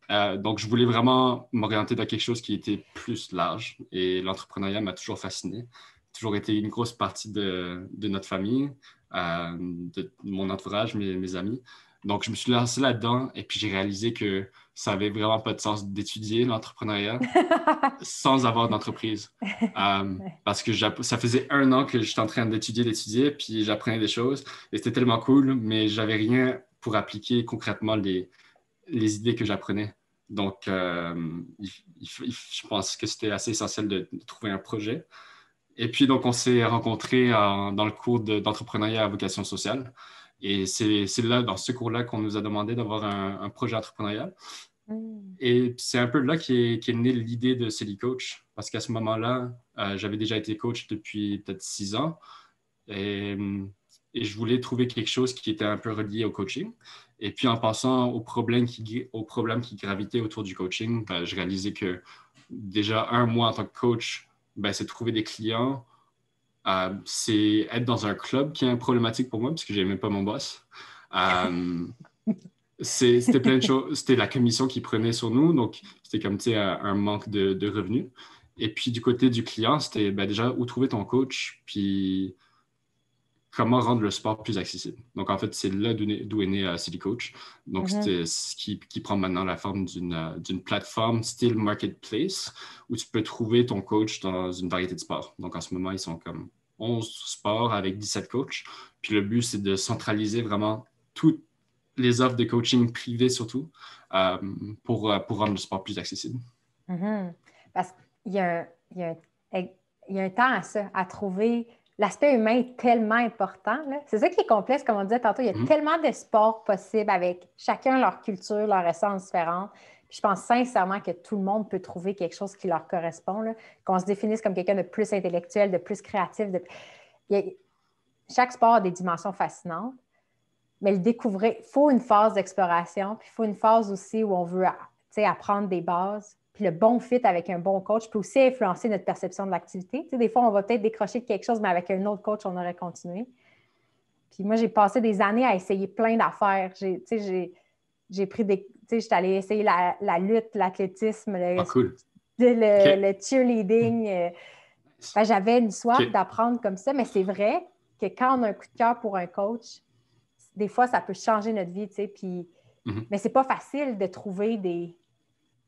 Speaker 2: Donc, je voulais vraiment m'orienter dans quelque chose qui était plus large et l'entrepreneuriat m'a toujours fasciné, toujours été une grosse partie de notre famille, de mon entourage, mes amis. Donc, je me suis lancé là-dedans et puis j'ai réalisé que ça n'avait vraiment pas de sens d'étudier l'entrepreneuriat sans avoir d'entreprise. Parce que ça faisait 1 an que j'étais en train d'étudier, puis j'apprenais des choses et c'était tellement cool, mais j'avais rien pour appliquer concrètement les idées que j'apprenais. Donc, je pense que c'était assez essentiel de trouver un projet. Et puis, donc, on s'est rencontrés dans le cours d'entrepreneuriat à vocation sociale. Et c'est là, dans ce cours-là, qu'on nous a demandé d'avoir un projet entrepreneurial. Et c'est un peu là qu'est née l'idée de Silly Coach. Parce qu'à ce moment-là, j'avais déjà été coach depuis peut-être 6 ans. Et je voulais trouver quelque chose qui était un peu relié au coaching. Et puis, en pensant aux problèmes qui gravitaient autour du coaching, ben, je réalisais que déjà 1 mois en tant que coach, ben, c'est trouver des clients. C'est être dans un club qui est une problématique pour moi parce que je n'aimais pas mon boss. C'était plein de choses. C'était la commission qui prenait sur nous. Donc, c'était comme un manque de revenus. Et puis, du côté du client, c'était ben, déjà où trouver ton coach, puis comment rendre le sport plus accessible. Donc, en fait, c'est là d'où est né Silly Coach. Donc, c'est ce qui prend maintenant la forme d'une plateforme style marketplace où tu peux trouver ton coach dans une variété de sports. Donc, en ce moment, ils sont comme 11 sports avec 17 coachs. Puis, le but, c'est de centraliser vraiment toutes les offres de coaching privées, surtout, pour rendre le sport plus accessible.
Speaker 1: Parce qu'il y a un temps à ça, à trouver l'aspect humain est tellement important, là. C'est ça qui est complexe, comme on disait tantôt. Il y a tellement de sports possibles avec chacun leur culture, leur essence différente. Puis je pense sincèrement que tout le monde peut trouver quelque chose qui leur correspond, là. Qu'on se définisse comme quelqu'un de plus intellectuel, de plus créatif. Chaque sport a des dimensions fascinantes, mais le découvrir, il faut une phase d'exploration, puis il faut une phase aussi où on veut apprendre des bases. Puis le bon fit avec un bon coach peut aussi influencer notre perception de l'activité. Tu sais, des fois, on va peut-être décrocher de quelque chose, mais avec un autre coach, on aurait continué. Puis moi, j'ai passé des années à essayer plein d'affaires. J'ai pris des... Tu sais, j'étais allée essayer la lutte, l'athlétisme,
Speaker 2: Cool.
Speaker 1: le cheerleading. J'avais une soif
Speaker 2: OK.
Speaker 1: d'apprendre comme ça, mais c'est vrai que quand on a un coup de cœur pour un coach, des fois, ça peut changer notre vie, tu sais. Puis... Mais c'est pas facile de trouver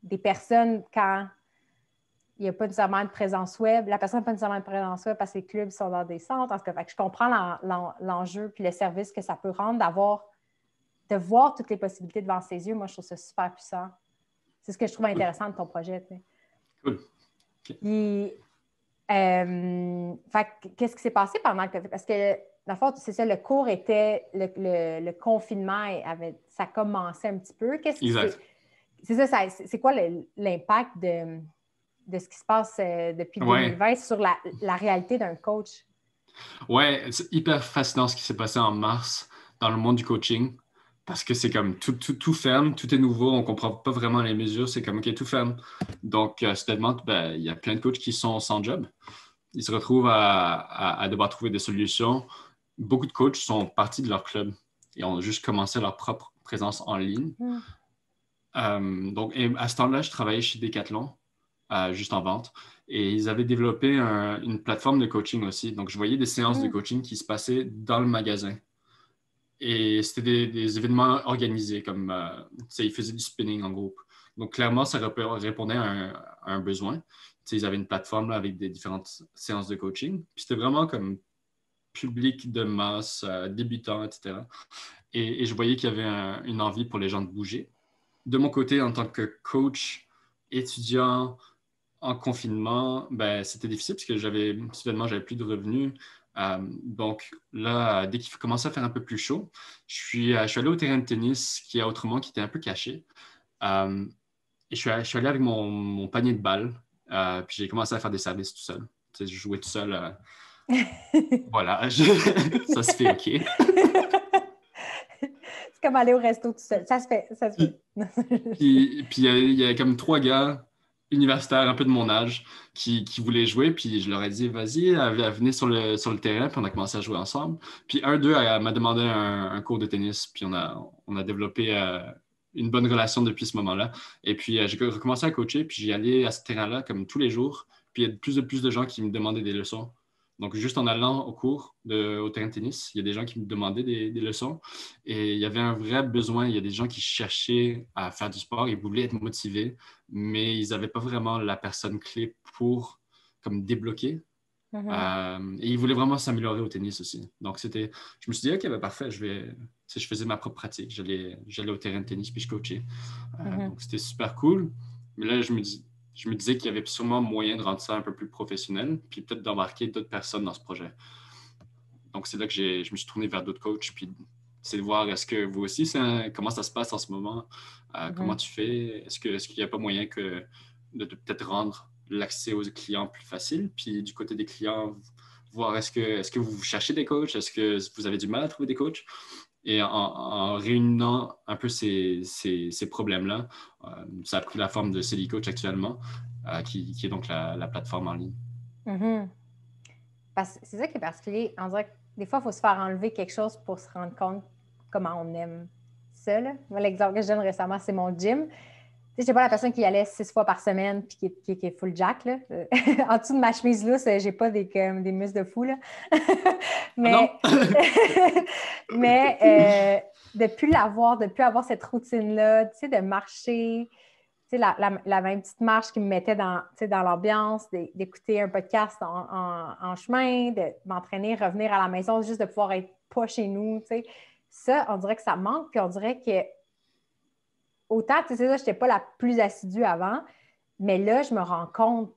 Speaker 1: des personnes quand il n'y a pas nécessairement de présence web. La personne n'a pas nécessairement de présence web parce que les clubs sont dans des centres. En tout cas, fait que je comprends l'enjeu puis le service que ça peut rendre de voir toutes les possibilités devant ses yeux. Moi, je trouve ça super puissant. C'est ce que je trouve intéressant de ton projet. Tu sais.
Speaker 2: Cool. Okay.
Speaker 1: Puis, qu'est-ce qui s'est passé pendant le COVID? Parce que, dans le fond, c'est ça, le cours était, le confinement, ça commençait un petit peu.
Speaker 2: Exact.
Speaker 1: C'est quoi l'impact de ce qui se passe depuis 2020 sur la réalité d'un coach?
Speaker 2: Ouais, c'est hyper fascinant ce qui s'est passé en mars dans le monde du coaching parce que c'est comme tout ferme, tout est nouveau, on ne comprend pas vraiment les mesures, c'est comme OK, tout ferme. Donc, soudainement, il y a plein de coachs qui sont sans job. Ils se retrouvent à devoir trouver des solutions. Beaucoup de coachs sont partis de leur club et ont juste commencé leur propre présence en ligne. Donc, à ce temps-là, je travaillais chez Decathlon, juste en vente. Et ils avaient développé une plateforme de coaching aussi. Donc, je voyais des séances de coaching qui se passaient dans le magasin. Et c'était des événements organisés, comme ils faisaient du spinning en groupe. Donc, clairement, ça répondait à un besoin. Ils avaient une plateforme là, avec des différentes séances de coaching. Puis c'était vraiment comme public de masse, débutant, etc. Et je voyais qu'il y avait une envie pour les gens de bouger. De mon côté, en tant que coach étudiant en confinement, c'était difficile parce que soudainement, j'avais plus de revenus. Donc là, dès qu'il commençait à faire un peu plus chaud, je suis allé au terrain de tennis qui était un peu caché. Et je suis allé avec mon panier de balles. Puis j'ai commencé à faire des services tout seul. Je jouais tout seul. Voilà, ça se fait OK.
Speaker 1: C'est comme aller au resto tout seul. Ça se fait.
Speaker 2: Puis il y a comme 3 gars universitaires un peu de mon âge qui voulaient jouer. Puis je leur ai dit, vas-y, venez sur le terrain. Puis on a commencé à jouer ensemble. Puis un d'eux m'a demandé un cours de tennis. Puis on a développé une bonne relation depuis ce moment-là. Et puis j'ai recommencé à coacher. Puis j'y allais à ce terrain-là comme tous les jours. Puis il y a de plus de gens qui me demandaient des leçons. Donc, juste en allant au cours au terrain de tennis, il y a des gens qui me demandaient des leçons et il y avait un vrai besoin. Il y a des gens qui cherchaient à faire du sport, ils voulaient être motivés, mais ils n'avaient pas vraiment la personne clé pour comme débloquer. Et ils voulaient vraiment s'améliorer au tennis aussi. Donc, je me suis dit, OK, parfait, je faisais ma propre pratique. J'allais au terrain de tennis puis je coachais. Donc, c'était super cool. Mais là, je me disais qu'il y avait sûrement moyen de rendre ça un peu plus professionnel, puis peut-être d'embarquer d'autres personnes dans ce projet. Donc, c'est là que je me suis tourné vers d'autres coachs, puis c'est de voir est-ce que vous aussi, comment ça se passe en ce moment, comment tu fais, est-ce qu'il n'y a pas moyen de peut-être rendre l'accès aux clients plus facile, puis du côté des clients, voir est-ce que vous cherchez des coachs, est-ce que vous avez du mal à trouver des coachs? Et en réunissant un peu ces problèmes-là, ça a pris la forme de Silly Coach actuellement, qui est donc la plateforme en ligne.
Speaker 1: Parce que c'est ça qui est particulier. On dirait que des fois, il faut se faire enlever quelque chose pour se rendre compte comment on aime ça. Là. Moi, l'exemple que je donne récemment, c'est mon gym. Je n'étais pas la personne qui y allait 6 fois par semaine puis qui est full jack. Là. En dessous de ma chemise lousse, j'ai pas des muscles de fou. Là. Mais, depuis avoir cette routine-là, de marcher, la même petite marche qui me mettait dans l'ambiance, d'écouter un podcast en chemin, de m'entraîner, revenir à la maison, juste de pouvoir être pas chez nous. Ça, on dirait que ça manque. Puis on dirait que autant, c'est ça, je n'étais pas la plus assidue avant, mais là, je me rends compte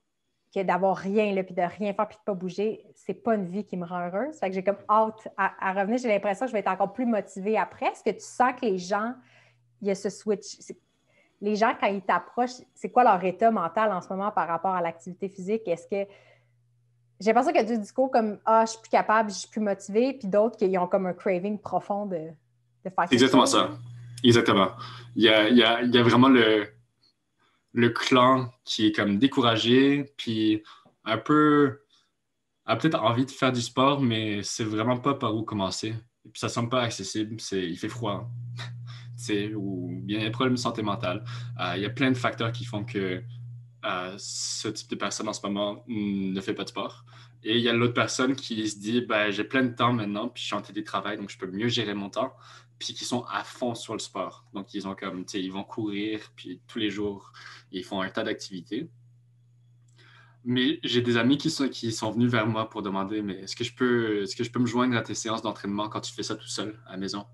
Speaker 1: que d'avoir rien, là, puis de rien faire, puis de pas bouger, c'est pas une vie qui me rend heureuse. Fait que j'ai comme hâte à revenir. J'ai l'impression que je vais être encore plus motivée après. Est-ce que tu sens que les gens, il y a ce switch? Les gens, quand ils t'approchent, c'est quoi leur état mental en ce moment par rapport à l'activité physique? Est-ce que j'ai l'impression qu'il y a du discours comme « Ah, je suis plus capable, je suis plus motivée », puis d'autres qui ont comme un craving profond de faire
Speaker 2: C'est
Speaker 1: quelque
Speaker 2: exactement
Speaker 1: chose.
Speaker 2: ça. Exactement. Il y a vraiment le clan qui est comme découragé, puis un peu a peut-être envie de faire du sport, mais c'est vraiment pas par où commencer. Et puis ça semble pas accessible, il fait froid, ou bien il y a des problèmes de santé mentale. Il y a plein de facteurs qui font que ce type de personne en ce moment ne fait pas de sport. Et il y a l'autre personne qui se dit, ben, j'ai plein de temps maintenant, puis je suis en télétravail, donc je peux mieux gérer mon temps, puis qui sont à fond sur le sport. Donc ils ont comme, ils vont courir, puis tous les jours, ils font un tas d'activités. Mais j'ai des amis qui sont venus vers moi pour demander, mais est-ce que je peux me joindre à tes séances d'entraînement quand tu fais ça tout seul à la maison?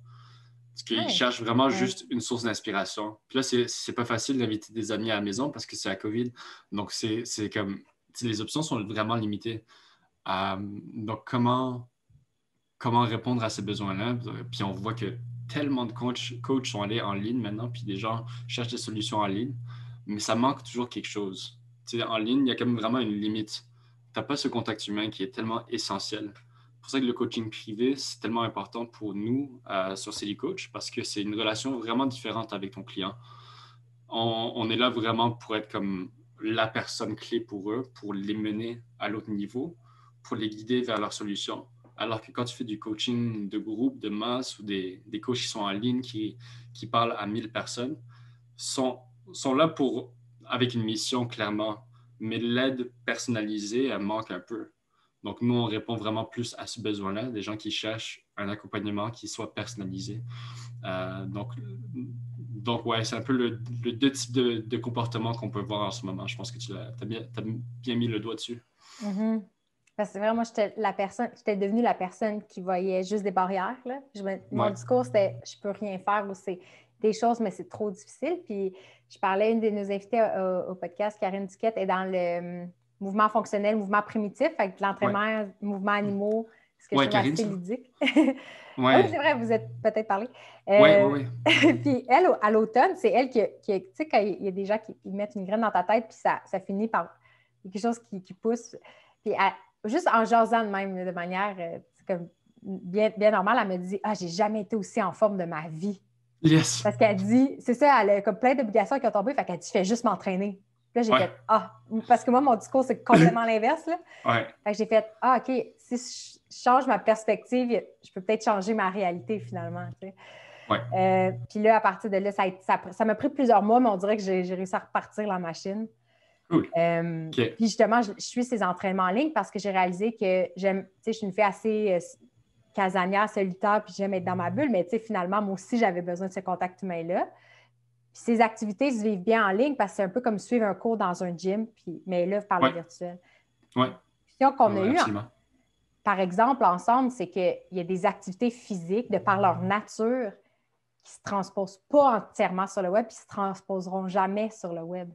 Speaker 2: Parce qu'ils
Speaker 1: Ouais.
Speaker 2: cherchent vraiment juste une source d'inspiration. Puis là, c'est pas facile d'inviter des amis à la maison parce que c'est la COVID. Donc, c'est comme, les options sont vraiment limitées. Donc, comment répondre à ces besoins-là? Puis on voit que tellement de coachs sont allés en ligne maintenant, puis des gens cherchent des solutions en ligne, mais ça manque toujours quelque chose. En ligne, il y a quand même vraiment une limite. Tu n'as pas ce contact humain qui est tellement essentiel. C'est pour ça que le coaching privé, c'est tellement important pour nous sur Silly Coach, parce que c'est une relation vraiment différente avec ton client. On est là vraiment pour être comme la personne clé pour eux, pour les mener à l'autre niveau, pour les guider vers leur solution. Alors que quand tu fais du coaching de groupe, de masse ou des coachs qui sont en ligne, qui parlent à 1000 personnes, sont là avec une mission clairement, mais l'aide personnalisée, elle manque un peu. Donc, nous, on répond vraiment plus à ce besoin-là, des gens qui cherchent un accompagnement qui soit personnalisé. Donc ouais, c'est un peu le deux types de comportements qu'on peut voir en ce moment. Je pense que tu as bien mis le doigt dessus.
Speaker 1: Mm-hmm. Parce que c'est vrai, moi, j'étais devenue la personne qui voyait juste des barrières. Là. Mon discours, c'était « je peux rien faire » ou c'est des choses, mais c'est trop difficile. Puis je parlais à une de nos invitées au podcast, Karine Duquette, est dans le mouvement fonctionnel, mouvement primitif, avec l'entraînement, mouvements animaux, ce que je trouve
Speaker 2: Karine,
Speaker 1: assez
Speaker 2: ça?
Speaker 1: ludique. Ah oui,
Speaker 2: Ouais.
Speaker 1: c'est vrai, vous êtes peut-être parlé.
Speaker 2: Ouais.
Speaker 1: Puis elle, à l'automne, c'est elle qui tu sais, quand il y a des gens qui mettent une graine dans ta tête, puis ça finit par quelque chose qui pousse. Puis juste en jasant de même, de manière comme bien, bien normale, elle me dit « Ah, j'ai jamais été aussi en forme de ma vie. »
Speaker 2: Yes.
Speaker 1: Parce qu'elle dit, c'est ça, elle a comme plein d'obligations qui ont tombé, fait qu'elle dit « Je fais juste m'entraîner. » Puis là, j'ai fait « Ah, parce que moi, mon discours, c'est complètement l'inverse. » Là.
Speaker 2: Ouais.
Speaker 1: Fait que j'ai fait « Ah, OK, si je change ma perspective, je peux peut-être changer ma réalité finalement. » Tu sais.
Speaker 2: Ouais.
Speaker 1: Puis là, à partir de là, ça m'a pris plusieurs mois, mais on dirait que j'ai réussi à repartir la machine.
Speaker 2: Cool. Okay.
Speaker 1: Puis justement, je suis ces entraînements en ligne parce que j'ai réalisé que je suis une fille assez casanière, solitaire, puis j'aime être dans ma bulle, mais finalement, moi aussi, j'avais besoin de ce contact humain-là. Puis ces activités se vivent bien en ligne parce que c'est un peu comme suivre un cours dans un gym, mais là, par le virtuel.
Speaker 2: Ouais.
Speaker 1: L'option qu'on a eue, par exemple, ensemble, c'est qu'il y a des activités physiques de par leur nature qui ne se transposent pas entièrement sur le web et qui ne se transposeront jamais sur le web.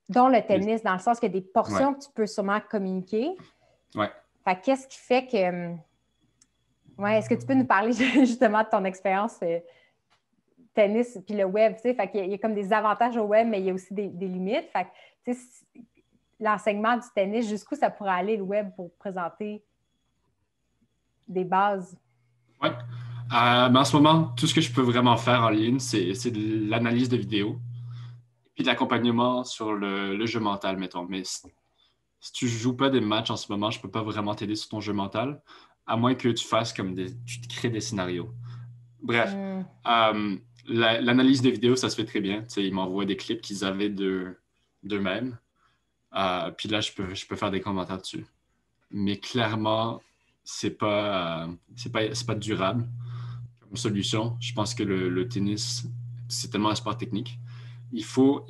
Speaker 1: Dont le tennis, dans le sens qu'il y a des portions que tu peux sûrement communiquer.
Speaker 2: Ouais.
Speaker 1: Fait qu'est-ce qui fait que... Ouais, est-ce que tu peux nous parler justement de ton expérience tennis puis le web, tu sais? Fait qu'il y a comme des avantages au web, mais il y a aussi des limites. Fait que, tu sais, l'enseignement du tennis, jusqu'où ça pourrait aller le web pour présenter des bases?
Speaker 2: Ouais. Mais en ce moment, tout ce que je peux vraiment faire en ligne, c'est de l'analyse de vidéos. Puis de l'accompagnement sur le jeu mental, mettons. Mais si tu ne joues pas des matchs en ce moment, je ne peux pas vraiment t'aider sur ton jeu mental, à moins que tu fasses tu te crées des scénarios. Bref, l'analyse de vidéos, ça se fait très bien. Tu sais, ils m'envoient des clips qu'ils avaient d'eux-mêmes. Puis là, je peux faire des commentaires dessus. Mais clairement, c'est pas durable comme solution. Je pense que le tennis, c'est tellement un sport technique. Il faut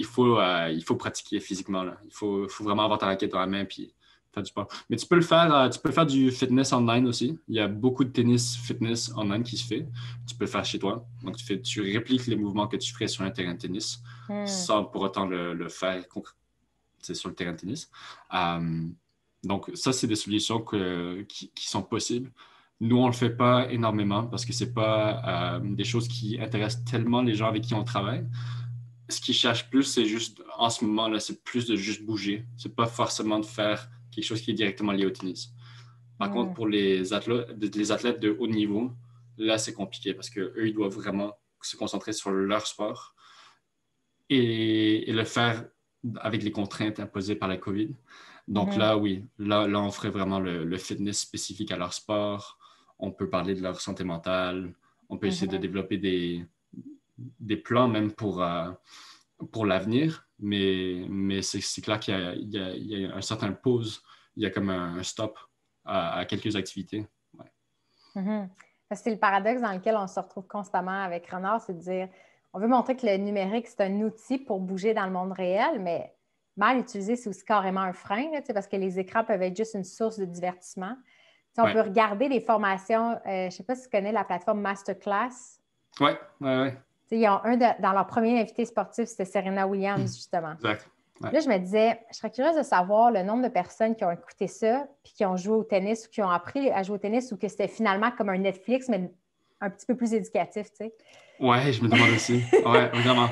Speaker 2: pratiquer physiquement. Là. Il faut vraiment avoir ta raquette dans la main puis faire du sport. Mais tu peux faire du fitness online aussi. Il y a beaucoup de tennis fitness online qui se fait. Tu peux le faire chez toi. Donc, tu répliques les mouvements que tu ferais sur un terrain de tennis sans pour autant le faire sur le terrain de tennis. Donc, ça, c'est des solutions qui sont possibles. Nous, on ne le fait pas énormément parce que ce n'est pas des choses qui intéressent tellement les gens avec qui on travaille. Ce qu'ils cherchent plus, c'est juste, en ce moment-là, c'est plus de juste bouger. Ce n'est pas forcément de faire quelque chose qui est directement lié au tennis. Par contre, pour les athlètes de haut niveau, là, c'est compliqué parce qu'eux, ils doivent vraiment se concentrer sur leur sport et le faire avec les contraintes imposées par la COVID. Donc là, oui, là, on ferait vraiment le fitness spécifique à leur sport. On peut parler de leur santé mentale. On peut essayer de développer des plans même pour l'avenir. Mais c'est clair qu'il y a un certain pause. Il y a comme un stop à quelques activités. Ouais.
Speaker 1: Parce que c'est le paradoxe dans lequel on se retrouve constamment avec Renard, c'est de dire, on veut montrer que le numérique, c'est un outil pour bouger dans le monde réel, mais mal utilisé, c'est aussi carrément un frein, là, parce que les écrans peuvent être juste une source de divertissement. On peut regarder les formations, je ne sais pas si tu connais la plateforme Masterclass.
Speaker 2: Oui.
Speaker 1: Il y a dans leur premier invité sportif, c'était Serena Williams, justement.
Speaker 2: Exact. Ouais.
Speaker 1: Là, je me disais, je serais curieuse de savoir le nombre de personnes qui ont écouté ça, puis qui ont joué au tennis ou qui ont appris à jouer au tennis ou que c'était finalement comme un Netflix, mais un petit peu plus éducatif, tu sais.
Speaker 2: Ouais, je me demande aussi. Ouais, vraiment.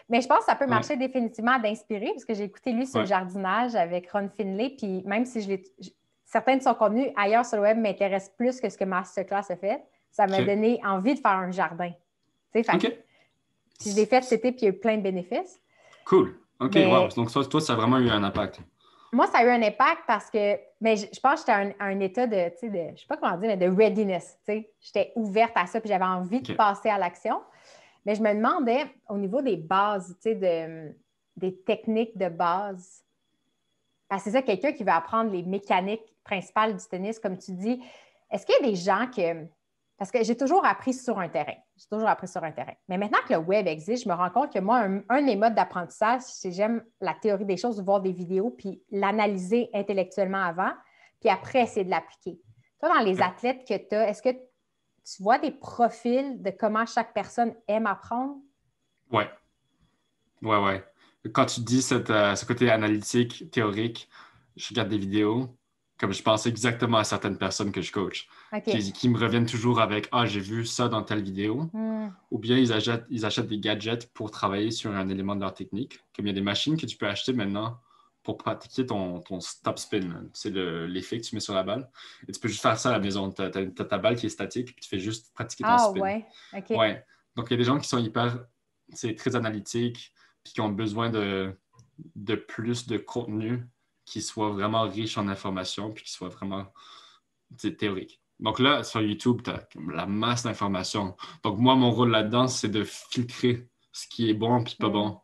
Speaker 1: Mais je pense que ça peut marcher définitivement d'inspirer, parce que j'ai écouté lui sur le jardinage avec Ron Finlay, puis même si certains de son contenu ailleurs sur le web m'intéressent plus que ce que Masterclass a fait, ça m'a donné envie de faire un jardin. Tu sais, puis je l'ai fait cet été, puis il y a eu plein de bénéfices.
Speaker 2: Cool. OK, wow. Donc, toi, ça a vraiment eu un impact.
Speaker 1: Moi, ça a eu un impact parce que, mais je pense que j'étais à un état de, tu sais, je sais pas comment dire, mais de readiness, tu sais. J'étais ouverte à ça, puis j'avais envie de passer à l'action. Mais je me demandais, au niveau des bases, tu sais, des techniques de base, parce que c'est ça, quelqu'un qui veut apprendre les mécaniques principales du tennis, comme tu dis, est-ce qu'il y a des gens que... Parce que j'ai toujours appris sur un terrain. J'ai toujours appris sur un terrain. Mais maintenant que le web existe, je me rends compte que moi, un de mes modes d'apprentissage, c'est que j'aime la théorie des choses, de voir des vidéos, puis l'analyser intellectuellement avant, puis après, essayer de l'appliquer. Toi, dans les athlètes que tu as, est-ce que tu vois des profils de comment chaque personne aime apprendre?
Speaker 2: Ouais. Quand tu dis ce côté analytique, théorique, je regarde des vidéos, comme je pense exactement à certaines personnes que je coach, qui me reviennent toujours avec « Ah, j'ai vu ça dans telle vidéo », ou bien ils achètent des gadgets pour travailler sur un élément de leur technique. Comme il y a des machines que tu peux acheter maintenant pour pratiquer ton stop spin. C'est l'effet que tu mets sur la balle. Et tu peux juste faire ça à la maison. Tu as ta balle qui est statique, puis tu fais juste pratiquer ton spin.
Speaker 1: Ouais, OK.
Speaker 2: Ouais. Donc, il y a des gens qui sont très analytiques, puis qui ont besoin de plus de contenu qui soit vraiment riche en informations, puis qui soit vraiment théorique. Donc là, sur YouTube, tu as la masse d'informations. Donc moi, mon rôle là-dedans, c'est de filtrer ce qui est bon puis pas bon.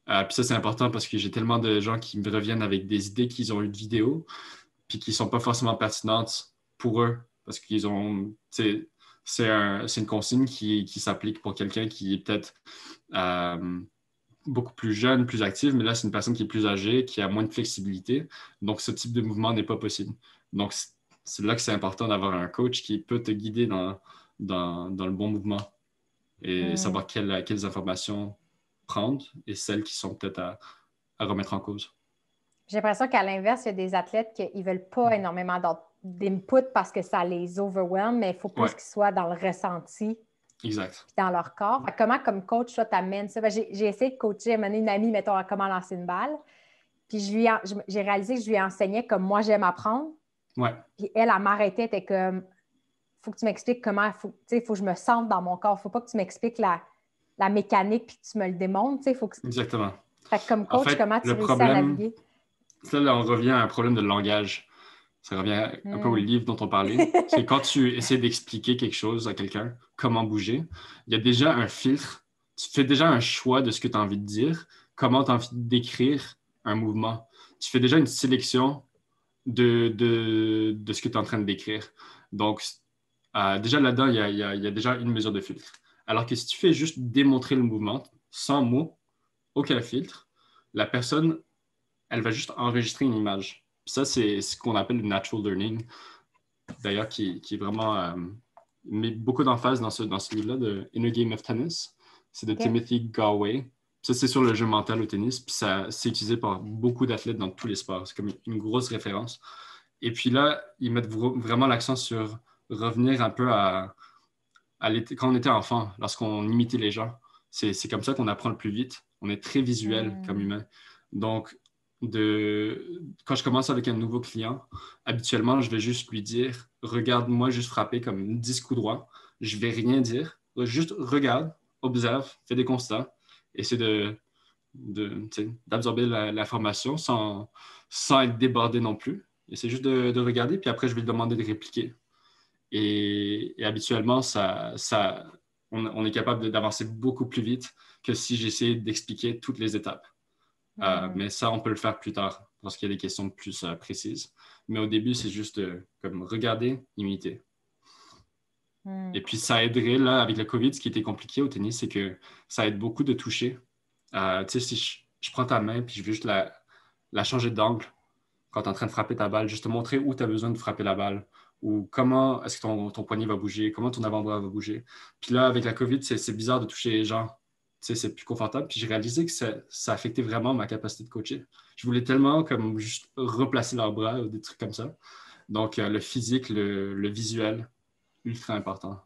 Speaker 2: Puis ça, c'est important parce que j'ai tellement de gens qui me reviennent avec des idées qu'ils ont eues de vidéos, puis qui ne sont pas forcément pertinentes pour eux, parce qu'ils ont... C'est une consigne qui s'applique pour quelqu'un qui est peut-être beaucoup plus jeune, plus active, mais là, c'est une personne qui est plus âgée, qui a moins de flexibilité. Donc, ce type de mouvement n'est pas possible. Donc, c'est là que c'est important d'avoir un coach qui peut te guider dans le bon mouvement et savoir quelles informations prendre et celles qui sont peut-être à remettre en cause.
Speaker 1: J'ai l'impression qu'à l'inverse, il y a des athlètes qui ne veulent pas énormément d'input parce que ça les overwhelm, mais il faut plus qu'ils soient dans le ressenti.
Speaker 2: Exact.
Speaker 1: Dans leur corps. Comment, comme coach, toi, t'amènes ça? J'ai essayé de coacher, amener une amie, mettons, à comment lancer une balle. Puis j'ai réalisé que je lui enseignais comme moi, j'aime apprendre.
Speaker 2: Ouais.
Speaker 1: Puis elle m'arrêtait, elle était comme, faut que tu m'expliques comment, faut que je me sente dans mon corps. Faut pas que tu m'expliques la mécanique puis que tu me le démontres.
Speaker 2: Exactement.
Speaker 1: Fait que comme coach,
Speaker 2: en fait,
Speaker 1: comment tu réussis à naviguer?
Speaker 2: Là, on revient à un problème de langage. Ça revient un peu au livre dont on parlait. C'est quand tu essaies d'expliquer quelque chose à quelqu'un, comment bouger, il y a déjà un filtre. Tu fais déjà un choix de ce que tu as envie de dire, comment tu as envie de décrire un mouvement. Tu fais déjà une sélection de ce que tu es en train de décrire. Donc, déjà là-dedans, il y a déjà une mesure de filtre. Alors que si tu fais juste démontrer le mouvement, sans mots, aucun filtre, la personne, elle va juste enregistrer une image. Puis ça, c'est ce qu'on appelle le natural learning, d'ailleurs, qui est vraiment met beaucoup d'emphase dans ce livre-là, de Inner Game of Tennis. C'est de Timothy Gallwey. Ça, c'est sur le jeu mental au tennis. Puis ça, c'est utilisé par beaucoup d'athlètes dans tous les sports. C'est comme une grosse référence. Et puis là, ils mettent vraiment l'accent sur revenir un peu quand on était enfant, lorsqu'on imitait les gens. C'est comme ça qu'on apprend le plus vite. On est très visuel comme humain. Donc, quand je commence avec un nouveau client, habituellement, je vais juste lui dire, regarde-moi juste frapper comme 10 coups droits. Je vais rien dire. Juste regarde, observe, fais des constats. Essaie d'absorber l'information sans être débordé non plus. Et c'est juste de regarder, puis après, je vais lui demander de répliquer. Et habituellement, on est capable d'avancer beaucoup plus vite que si j'essayais d'expliquer toutes les étapes. Mais ça, on peut le faire plus tard, parce qu'il y a des questions plus précises. Mais au début, c'est juste comme regarder, imiter. Et puis, ça aiderait, là, avec le COVID, ce qui était compliqué au tennis, c'est que ça aide beaucoup de toucher. Tu sais, si je prends ta main, puis je veux juste la changer d'angle quand tu es en train de frapper ta balle, juste te montrer où tu as besoin de frapper la balle, ou comment est-ce que ton poignet va bouger, comment ton avant-bras va bouger. Puis là, avec la COVID, c'est bizarre de toucher les gens. Tu sais, c'est plus confortable. Puis j'ai réalisé que ça affectait vraiment ma capacité de coacher. Je voulais tellement comme juste replacer leurs bras ou des trucs comme ça. Donc, le physique, le visuel, ultra important.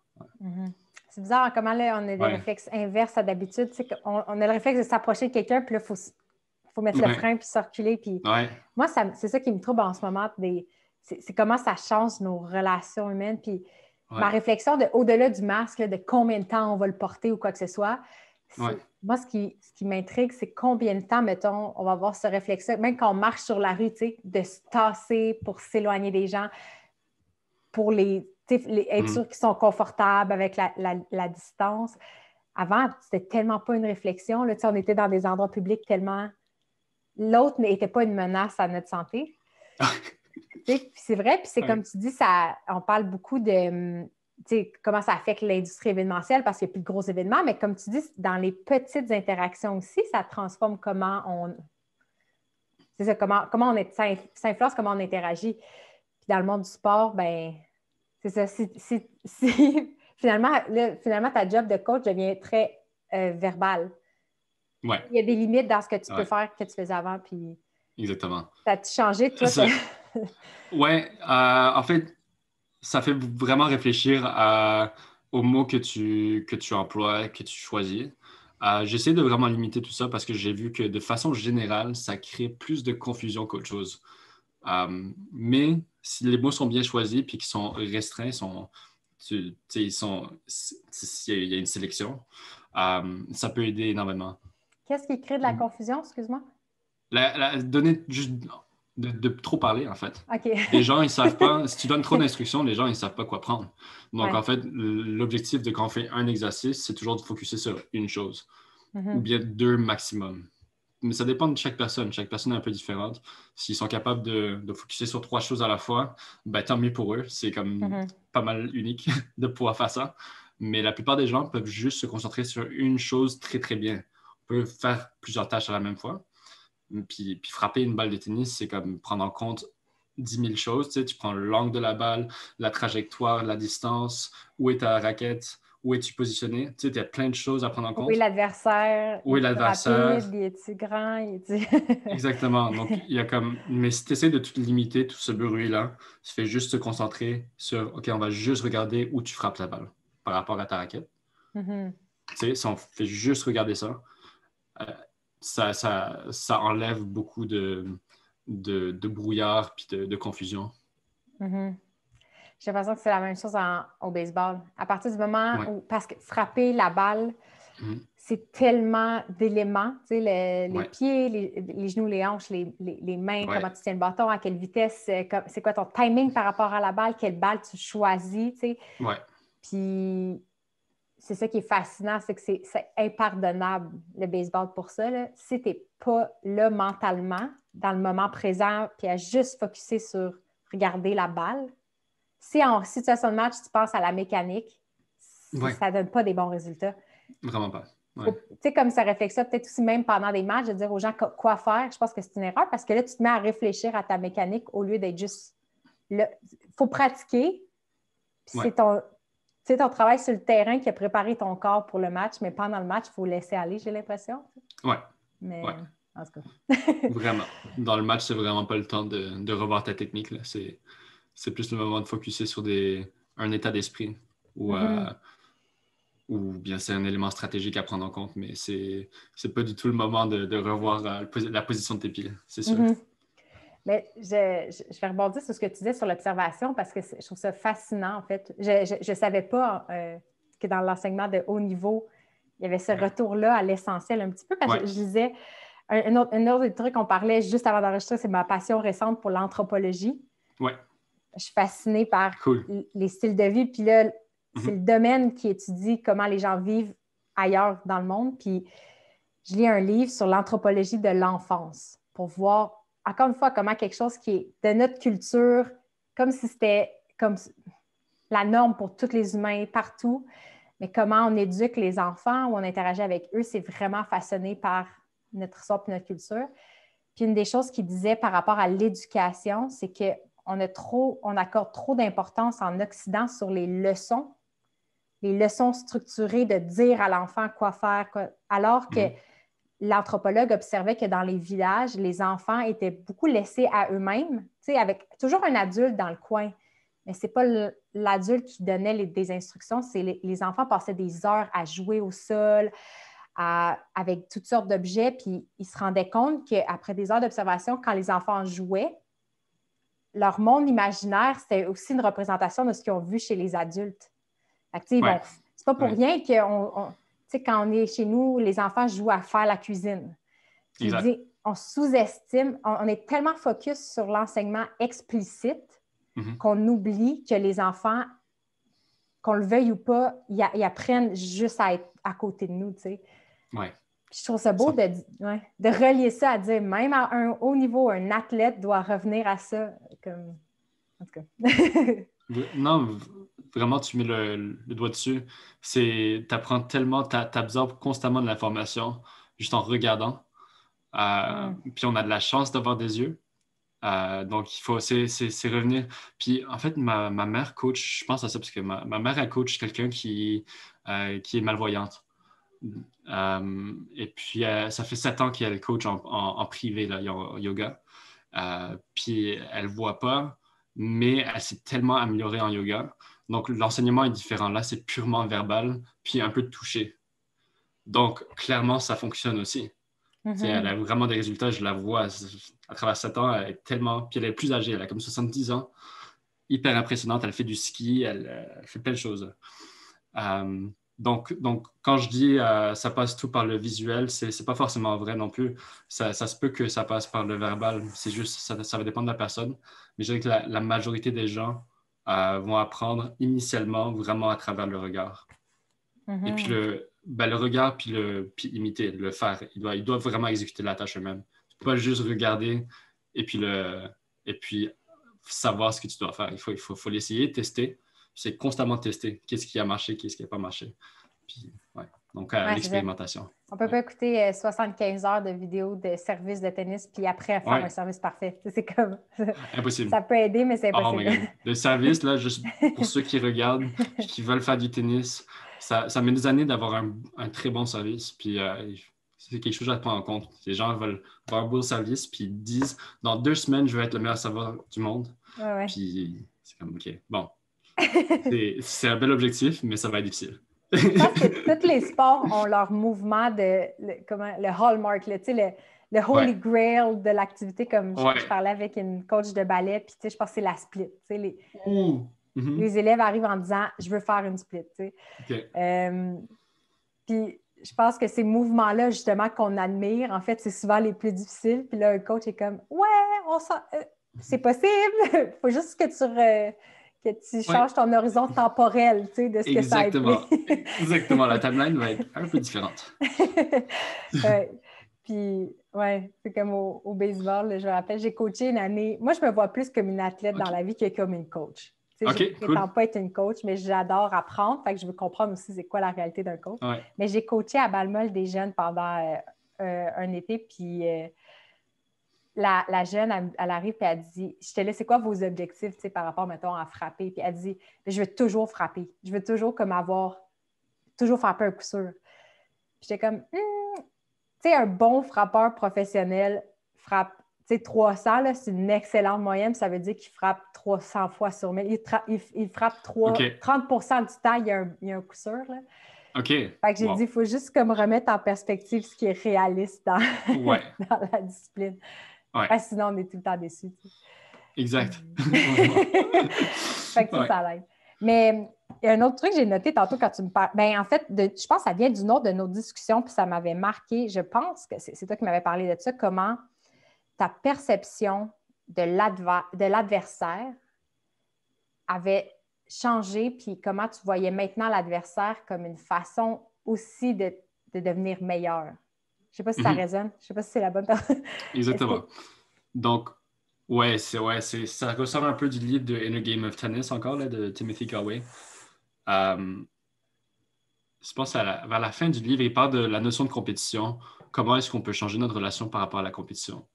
Speaker 1: C'est bizarre comment là, on a des
Speaker 2: Ouais.
Speaker 1: réflexes inverses à d'habitude. On a le réflexe de s'approcher de quelqu'un, puis là, faut mettre le frein, puis circuler. Puis moi, c'est ça qui me trouble en ce moment. C'est comment ça change nos relations humaines. Puis ma réflexion au-delà du masque, là, de combien de temps on va le porter ou quoi que ce soit, moi, ce qui m'intrigue, c'est combien de temps, mettons, on va avoir ce réflexe-là, même quand on marche sur la rue, de se tasser pour s'éloigner des gens, pour être sûr qu'ils sont confortables avec la distance. Avant, c'était tellement pas une réflexion. Là, on était dans des endroits publics tellement... L'autre n'était pas une menace à notre santé. C'est vrai, puis c'est comme tu dis, on parle beaucoup de comment ça affecte l'industrie événementielle parce qu'il n'y a plus de gros événements, mais comme tu dis, dans les petites interactions aussi, ça transforme comment on... C'est ça, ça influence comment on interagit. Puis dans le monde du sport, ben c'est ça. Finalement, ta job de coach devient très verbal.
Speaker 2: Ouais.
Speaker 1: Il y a des limites dans ce que tu peux faire que tu faisais avant. Puis...
Speaker 2: Exactement.
Speaker 1: Ça a-tu changé, toi?
Speaker 2: Ouais, en fait, ça fait vraiment réfléchir aux mots que tu emploies, que tu choisis. J'essaie de vraiment limiter tout ça parce que j'ai vu que de façon générale, ça crée plus de confusion qu'autre chose. Mais si les mots sont bien choisis puis qu'ils sont restreints, il y a une sélection, ça peut aider énormément.
Speaker 1: Qu'est-ce qui crée de la confusion, excuse-moi?
Speaker 2: Donner juste de trop parler, en fait.
Speaker 1: Okay.
Speaker 2: Les gens, ils savent pas. Si tu donnes trop d'instructions, les gens, ils savent pas quoi prendre. Donc, en fait, l'objectif de quand on fait un exercice, c'est toujours de focuser sur une chose ou bien deux maximum. Mais ça dépend de chaque personne. Chaque personne est un peu différente. S'ils sont capables de focuser sur 3 choses à la fois, ben, tant mieux pour eux. C'est comme pas mal unique de pouvoir faire ça. Mais la plupart des gens peuvent juste se concentrer sur une chose très, très bien. On peut faire plusieurs tâches à la même fois. Puis frapper une balle de tennis, c'est comme prendre en compte 10 000 choses. Tu sais, tu prends l'angle de la balle, la trajectoire, la distance, où est ta raquette, où es-tu positionné. Tu sais, il y a plein de choses à prendre en compte.
Speaker 1: Où est l'adversaire?
Speaker 2: Où est l'adversaire?
Speaker 1: Rapide, est-tu grand?
Speaker 2: Exactement. Donc, il y a comme... Mais si tu essaies de tout limiter, tout ce bruit-là, tu fais juste te concentrer sur, OK, on va juste regarder où tu frappes la balle par rapport à ta raquette. Tu sais, si on fait juste regarder ça, ça enlève beaucoup de brouillard puis de confusion.
Speaker 1: J'ai l'impression que c'est la même chose au baseball. À partir du moment où, parce que frapper la balle, c'est tellement d'éléments, tu sais, les pieds, les genoux, les hanches, les mains, comment tu tiens le bâton, à quelle vitesse, c'est quoi ton timing par rapport à la balle, quelle balle tu choisis, tu sais. Puis c'est ça qui est fascinant, c'est que c'est impardonnable, le baseball, pour ça. Là. Si tu n'es pas là mentalement, dans le moment présent, puis à juste focusser sur regarder la balle, si en situation de match, tu penses à la mécanique, ça ne donne pas des bons résultats.
Speaker 2: Vraiment pas.
Speaker 1: Tu sais, comme ça réflexion, peut-être aussi même pendant des matchs, de dire aux gens quoi faire, je pense que c'est une erreur parce que là, tu te mets à réfléchir à ta mécanique au lieu d'être juste là. Il faut pratiquer, puis c'est ton travail sur le terrain qui a préparé ton corps pour le match, mais pendant le match, il faut laisser aller, j'ai l'impression.
Speaker 2: Ouais,
Speaker 1: Mais
Speaker 2: ouais,
Speaker 1: en tout cas.
Speaker 2: vraiment. Dans le match, c'est vraiment pas le temps de revoir ta technique, là. C'est plus le moment de focuser sur un état d'esprit
Speaker 1: Mhm.
Speaker 2: ou bien c'est un élément stratégique à prendre en compte, mais c'est pas du tout le moment de revoir la position de tes pieds, c'est sûr.
Speaker 1: Mhm. Mais je vais rebondir sur ce que tu disais sur l'observation parce que je trouve ça fascinant, en fait. Je ne savais pas que dans l'enseignement de haut niveau, il y avait ce retour-là à l'essentiel un petit peu parce
Speaker 2: Ouais,
Speaker 1: que je disais, un autre des trucs qu'on parlait juste avant d'enregistrer, c'est ma passion récente pour l'anthropologie.
Speaker 2: ouais,
Speaker 1: Je suis fascinée par
Speaker 2: cool.
Speaker 1: les styles de vie. Puis là, c'est
Speaker 2: Mhm.
Speaker 1: le domaine qui étudie comment les gens vivent ailleurs dans le monde. Puis je lis un livre sur l'anthropologie de l'enfance pour voir, encore une fois, comment quelque chose qui est de notre culture, comme si c'était comme la norme pour tous les humains partout, mais comment on éduque les enfants ou on interagit avec eux, c'est vraiment façonné par notre histoire et notre culture. Puis une des choses qu'il disait par rapport à l'éducation, c'est qu'on accorde trop d'importance en Occident sur les leçons structurées de dire à l'enfant quoi faire, alors que
Speaker 2: Mhm.
Speaker 1: l'anthropologue observait que dans les villages, les enfants étaient beaucoup laissés à eux-mêmes, avec toujours un adulte dans le coin. Mais ce n'est pas l'adulte qui donnait des instructions, c'est les enfants passaient des heures à jouer au sol, avec toutes sortes d'objets, puis ils se rendaient compte qu'après des heures d'observation, quand les enfants jouaient, leur monde imaginaire, c'était aussi une représentation de ce qu'ils ont vu chez les adultes.
Speaker 2: Ouais,
Speaker 1: C'est pas pour
Speaker 2: ouais,
Speaker 1: rien que quand on est chez nous, les enfants jouent à faire la cuisine. Puis il
Speaker 2: exact.
Speaker 1: dit, on sous-estime, on est tellement focus sur l'enseignement explicite
Speaker 2: Mhm.
Speaker 1: qu'on oublie que les enfants, qu'on le veuille ou pas, ils apprennent juste à être à côté de nous, tu sais.
Speaker 2: Ouais,
Speaker 1: Je trouve ça beau
Speaker 2: ça-
Speaker 1: de relier ça à dire, même à un haut niveau, un athlète doit revenir à ça. Comme... En tout cas.
Speaker 2: Non, vraiment, tu mets le doigt dessus. T'apprends tellement, t'absorbes constamment de l'information juste en regardant.
Speaker 1: Mm.
Speaker 2: Puis on a de la chance d'avoir des yeux. Donc, c'est revenir. Puis, en fait, ma mère coach, je pense à ça parce que ma mère, elle coach quelqu'un qui est malvoyante. Et puis, ça fait 7 ans qu'elle coach en privé, là, en yoga. Puis, elle voit pas, mais elle s'est tellement améliorée en yoga. Donc, l'enseignement est différent. Là, c'est purement verbal, puis un peu de toucher. Donc, clairement, ça fonctionne aussi. Elle
Speaker 1: Mhm.
Speaker 2: a vraiment des résultats, je la vois à travers 7 ans, elle est tellement. Puis elle est plus âgée, elle a comme 70 ans, hyper impressionnante, elle fait du ski, elle fait plein de choses. Euh, donc, quand je dis ça passe tout par le visuel, c'est pas forcément vrai non plus. Ça se peut que ça passe par le verbal, c'est juste, ça va dépendre de la personne. Mais je dirais que la majorité des gens vont apprendre initialement vraiment à travers le regard. Et puis
Speaker 1: Mhm.
Speaker 2: le regard, puis imiter, le faire. Il doit vraiment exécuter la tâche eux-mêmes. Tu peux pas juste regarder et et puis savoir ce que tu dois faire. Faut l'essayer, tester. C'est constamment tester. Qu'est-ce qui a marché, qu'est-ce qui n'a pas marché. Puis, ouais. Donc,
Speaker 1: Ouais, c'est ça.
Speaker 2: l'expérimentation.
Speaker 1: On ne peut
Speaker 2: Ouais.
Speaker 1: pas écouter 75 heures de vidéos de service de tennis puis après faire un
Speaker 2: Ouais,
Speaker 1: service parfait. C'est comme
Speaker 2: impossible.
Speaker 1: ça peut aider, mais c'est
Speaker 2: Oh my
Speaker 1: impossible.
Speaker 2: God. Le service, là, juste pour ceux qui regardent, puis qui veulent faire du tennis, ça met des années d'avoir un très bon service. Puis c'est quelque chose à prendre en compte. Les gens veulent avoir un beau service, puis ils disent, dans 2 semaines, je vais être le meilleur serveur du monde.
Speaker 1: Ouais, ouais.
Speaker 2: Puis c'est comme, OK, bon, c'est un bel objectif, mais ça va être difficile.
Speaker 1: Je pense que tous les sports ont leur mouvement le hallmark, là, le holy
Speaker 2: Ouais,
Speaker 1: grail de l'activité, comme je
Speaker 2: ouais.
Speaker 1: parlais avec une coach de ballet, puis je pense que c'est la split.
Speaker 2: Ouh. Mhm.
Speaker 1: Les élèves arrivent en disant je veux faire une split.
Speaker 2: OK.
Speaker 1: Euh, puis je pense que ces mouvements-là, justement, qu'on admire, en fait, c'est souvent les plus difficiles. Puis là, un coach est comme ouais, c'est possible. Il faut juste que tu
Speaker 2: Ouais,
Speaker 1: changes ton horizon temporel de ce que ça
Speaker 2: exactement.
Speaker 1: implique.
Speaker 2: Exactement. La timeline va être un peu différente.
Speaker 1: Ouais. Puis, ouais, c'est comme au baseball, là, je me rappelle, j'ai coaché une année. Moi, je me vois plus comme une athlète dans
Speaker 2: OK.
Speaker 1: la vie que comme une coach. Je ne
Speaker 2: OK,
Speaker 1: prétends
Speaker 2: cool.
Speaker 1: pas être une coach, mais j'adore apprendre. Fait que je veux comprendre aussi c'est quoi la réalité d'un coach.
Speaker 2: Ouais.
Speaker 1: Mais j'ai coaché à Balmol des jeunes pendant un été. Puis la jeune, elle arrive et elle dit, j'étais là, c'est quoi vos objectifs par rapport, mettons, à frapper? Puis elle dit, je veux toujours frapper. Je veux toujours comme toujours frapper un coup sûr. Puis j'étais comme, sais, un bon frappeur professionnel frappe, tu sais, 300, là, c'est une excellente moyenne, puis ça veut dire qu'il frappe 300 fois sur 1000. Il frappe
Speaker 2: OK.
Speaker 1: 30% du temps, il y a un coup sûr, là.
Speaker 2: OK.
Speaker 1: Fait que j'ai dit,
Speaker 2: Wow.
Speaker 1: il faut juste comme remettre en perspective ce qui est réaliste dans,
Speaker 2: Ouais.
Speaker 1: dans la discipline.
Speaker 2: Ouais.
Speaker 1: Parce que sinon, on est tout le temps déçus. Tu sais.
Speaker 2: Exact. Ouais, wow.
Speaker 1: Fait que
Speaker 2: Ouais.
Speaker 1: ça l'aide. Mais il y a un autre truc que j'ai noté tantôt quand tu me parles. Ben, en fait, je pense que ça vient d'une autre de nos discussions, puis ça m'avait marqué. Je pense que c'est toi qui m'avais parlé de ça, comment ta perception de l'adversaire avait changé, puis comment tu voyais maintenant l'adversaire comme une façon aussi de devenir meilleur. Je ne sais pas si ça
Speaker 2: Mhm.
Speaker 1: résonne. Je ne sais pas si c'est la bonne personne. Est-ce que...
Speaker 2: Exactement. Donc, ça ressort un peu du livre de Inner Game of Tennis encore, là, de Timothy Coway. Euh, je pense vers la fin du livre, il parle de la notion de compétition. Comment est-ce qu'on peut changer notre relation par rapport à la compétition?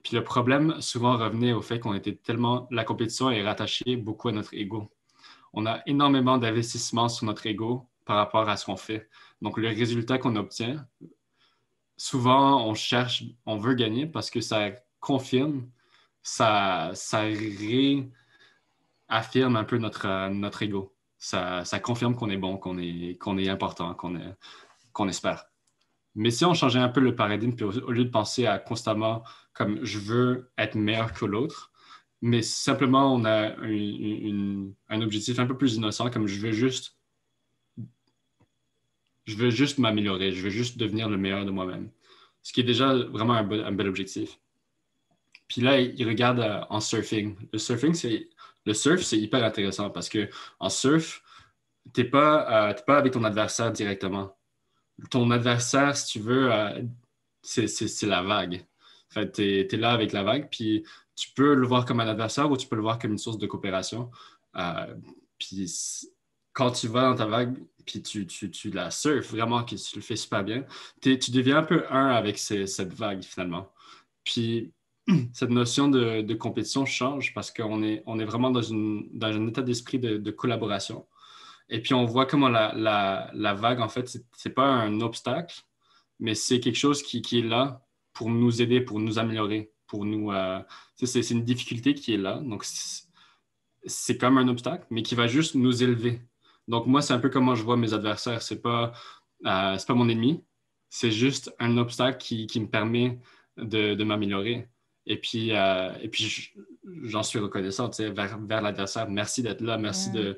Speaker 2: Puis le problème, souvent, revenait au fait qu'on était tellement... La compétition est rattachée beaucoup à notre ego. On a énormément d'investissement sur notre ego par rapport à ce qu'on fait. Donc, le résultat qu'on obtient, souvent, on veut gagner parce que ça confirme, ça réaffirme un peu notre ego. Ça confirme qu'on est bon, qu'on est important, qu'on espère. Mais si on changeait un peu le paradigme, puis au lieu de penser à constamment comme je veux être meilleur que l'autre, mais simplement on a un objectif un peu plus innocent, comme je veux juste m'améliorer, je veux juste devenir le meilleur de moi-même. Ce qui est déjà vraiment un bel objectif. Puis là, il regarde en surfing. Le surf, c'est hyper intéressant parce que en surf, t'es pas avec ton adversaire directement. Ton adversaire, si tu veux, c'est la vague. En fait, tu es là avec la vague, puis tu peux le voir comme un adversaire ou tu peux le voir comme une source de coopération. Euh, puis quand tu vas dans ta vague, puis tu la surfes vraiment, que tu le fais super bien, tu deviens un peu un avec cette vague finalement. Puis cette notion de compétition change parce on est vraiment dans un état d'esprit de collaboration. Et puis, on voit comment la vague, en fait, c'est pas un obstacle, mais c'est quelque chose qui est là pour nous aider, pour nous améliorer, pour nous... c'est une difficulté qui est là. Donc, c'est comme un obstacle, mais qui va juste nous élever. Donc, moi, c'est un peu comment je vois mes adversaires. C'est pas mon ennemi, c'est juste un obstacle qui me permet de m'améliorer. Et puis j'en suis reconnaissant, tu sais, vers l'adversaire. Merci d'être là, merci
Speaker 1: Mm.
Speaker 2: de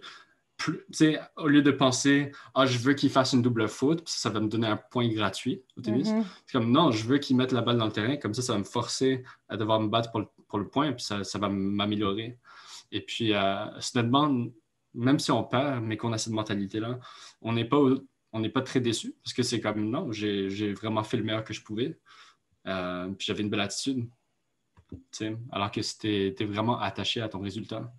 Speaker 2: au lieu de penser, ah, je veux qu'il fasse une double faute, puis ça va me donner un point gratuit au tennis.
Speaker 1: Mhm.
Speaker 2: C'est comme, non, je veux qu'il mette la balle dans le terrain, comme ça va me forcer à devoir me battre pour le point, puis ça va m'améliorer. Et puis, soudainement, même si on perd, mais qu'on a cette mentalité-là, on n'est pas, on n'est pas très déçu, parce que c'est comme, non, j'ai vraiment fait le meilleur que je pouvais, puis j'avais une belle attitude, tu sais, alors que si t'es vraiment attaché à ton résultat,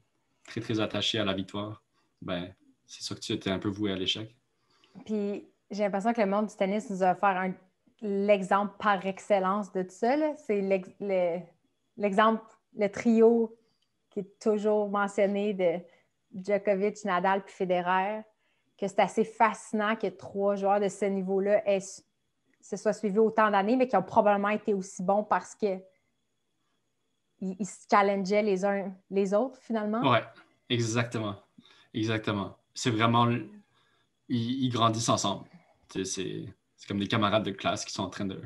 Speaker 2: très, très attaché à la victoire, ben, c'est sûr que tu étais un peu voué à l'échec.
Speaker 1: Puis j'ai l'impression que le monde du tennis nous a offert l'exemple par excellence de tout ça, là. C'est l'exemple, le trio qui est toujours mentionné de Djokovic, Nadal puis Federer, que c'est assez fascinant que trois joueurs de ce niveau-là se soient suivis autant d'années, mais qui ont probablement été aussi bons parce qu'ils se challengeaient les uns les autres, finalement.
Speaker 2: Ouais, exactement. Exactement. C'est vraiment, ils grandissent ensemble. Tu sais, c'est comme des camarades de classe qui sont en train de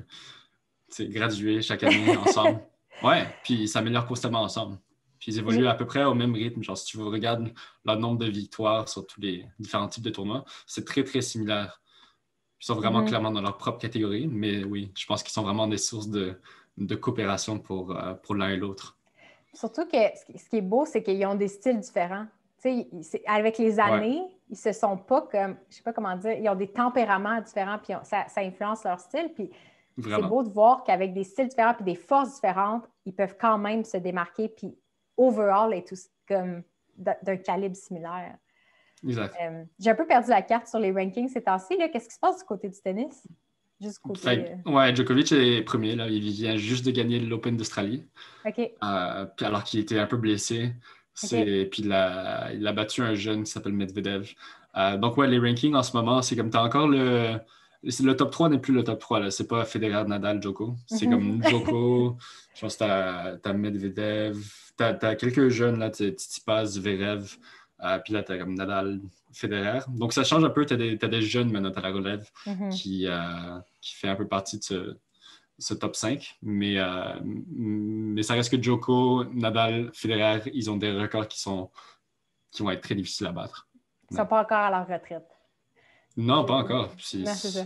Speaker 2: graduer chaque année ensemble. Ouais, puis ils s'améliorent constamment ensemble. Puis ils évoluent à peu près au même rythme. Genre, si tu regardes leur nombre de victoires sur tous les différents types de tournois, c'est très, très similaire. Ils sont vraiment
Speaker 1: Mhm.
Speaker 2: clairement dans leur propre catégorie, mais oui, je pense qu'ils sont vraiment des sources de coopération pour l'un et l'autre.
Speaker 1: Surtout que ce qui est beau, c'est qu'ils ont des styles différents. Tu sais, avec les
Speaker 2: Ouais,
Speaker 1: années, ils se sont pas comme, je sais pas comment dire, ils ont des tempéraments différents, puis ça influence leur style. Puis c'est
Speaker 2: vraiment.
Speaker 1: beau de voir qu'avec des styles différents puis des forces différentes, ils peuvent quand même se démarquer, puis overall, être tous comme d'un calibre similaire.
Speaker 2: Exact.
Speaker 1: J'ai un peu perdu la carte sur les rankings ces temps-ci. Qu'est-ce qui se passe du côté du tennis? Juste du côté.
Speaker 2: Ouais, Djokovic est premier, là. Il vient juste de gagner l'Open d'Australie.
Speaker 1: OK,
Speaker 2: Puis alors qu'il était un peu blessé.
Speaker 1: OK.
Speaker 2: Puis il a battu un jeune qui s'appelle Medvedev. Donc, ouais, les rankings en ce moment, c'est comme tu as encore le top 3 n'est plus le top 3, là. C'est pas Federer, Nadal, Djoko. C'est comme Djoko, je pense que t'as Medvedev, t'as quelques jeunes, là, Tsitsipas, Zverev, puis là, t'as comme Nadal, Federer. Donc, ça change un peu. T'as des jeunes maintenant, t'as la relève qui fait un peu partie de ce top 5. Mais ça reste que Djoko, Nadal, Federer, ils ont des records qui vont être très difficiles à battre.
Speaker 1: Ils ne sont pas encore à leur retraite.
Speaker 2: Non, pas encore. C'est
Speaker 1: ça.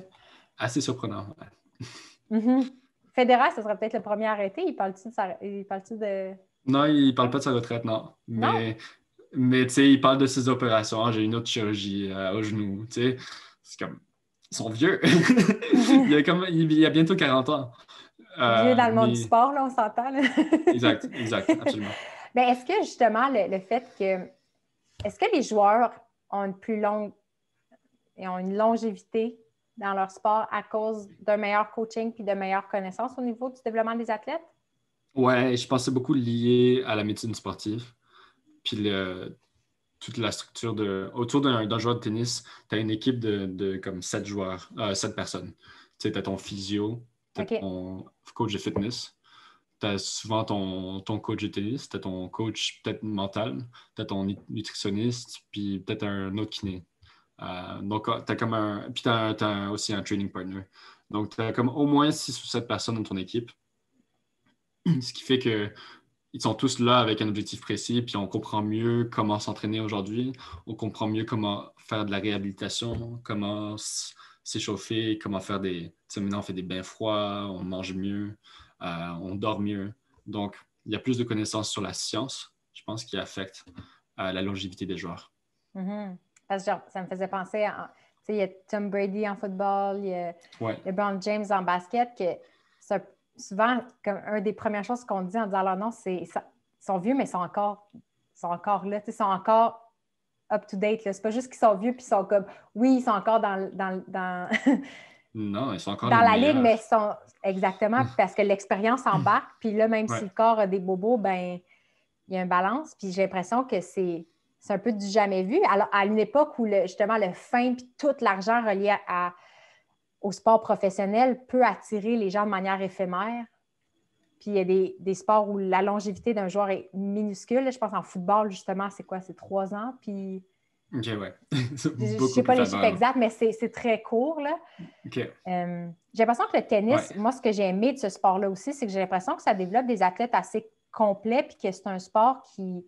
Speaker 2: assez surprenant.
Speaker 1: Federer, ce serait peut-être le premier arrêté. Il parle-tu de...
Speaker 2: Non, il ne parle pas de sa retraite, non. Mais tu sais, il parle de ses opérations. Ah, j'ai une autre chirurgie au genou. Tu sais, c'est comme... Ils sont vieux. il a bientôt 40 ans.
Speaker 1: Vieux dans le monde du sport, là, on s'entend. Là.
Speaker 2: exact, absolument.
Speaker 1: Mais est-ce que justement, le fait que... Est-ce que les joueurs ont une longévité dans leur sport à cause d'un meilleur coaching puis de meilleures connaissances au niveau du développement des athlètes?
Speaker 2: Ouais, je pense que c'est beaucoup lié à la médecine sportive. Puis toute la structure autour d'un joueur de tennis, tu as une équipe de comme 7 joueurs, 7 personnes. Tu sais, tu as ton physio, tu as ton coach de fitness, tu as souvent ton coach de tennis, tu as ton coach peut-être mental, tu as ton nutritionniste, puis peut-être un autre kiné. Donc, tu as comme puis tu as aussi un training partner. Donc, tu as comme au moins 6 ou 7 personnes dans ton équipe. Ce qui fait que ils sont tous là avec un objectif précis, puis on comprend mieux comment s'entraîner aujourd'hui, on comprend mieux comment faire de la réhabilitation, comment s'échauffer, comment faire tu sais, maintenant on fait des bains froids, on mange mieux, on dort mieux. Donc, il y a plus de connaissances sur la science, je pense, qui affecte la longévité des joueurs.
Speaker 1: Parce que ça me faisait penser à... Tu sais, il y a Tom Brady en football, il y a LeBron James en basket, que souvent, comme une des premières choses qu'on dit en disant leur nom, c'est ils sont vieux, mais ils sont encore là. Ils sont encore up-to-date. C'est pas juste qu'ils sont vieux puis ils sont comme... Oui, ils sont encore dans
Speaker 2: non, ils sont encore
Speaker 1: dans
Speaker 2: les
Speaker 1: la
Speaker 2: meilleurs.
Speaker 1: ligue, mais ils sont... Exactement, parce que l'expérience embarque. Puis là, même si le corps a des bobos, ben il y a une balance. Puis j'ai l'impression que c'est un peu du jamais vu. Alors, à une époque où justement le fin puis tout l'argent relié au sport professionnel peut attirer les gens de manière éphémère. Puis il y a des sports où la longévité d'un joueur est minuscule. Je pense en football, justement, c'est quoi? C'est 3 ans. Puis...
Speaker 2: OK, ouais.
Speaker 1: Je ne sais pas les chiffres exacts, mais c'est très court. Là.
Speaker 2: OK.
Speaker 1: J'ai l'impression que le tennis, moi, ce que j'ai aimé de ce sport-là aussi, c'est que j'ai l'impression que ça développe des athlètes assez complets puis que c'est un sport qui...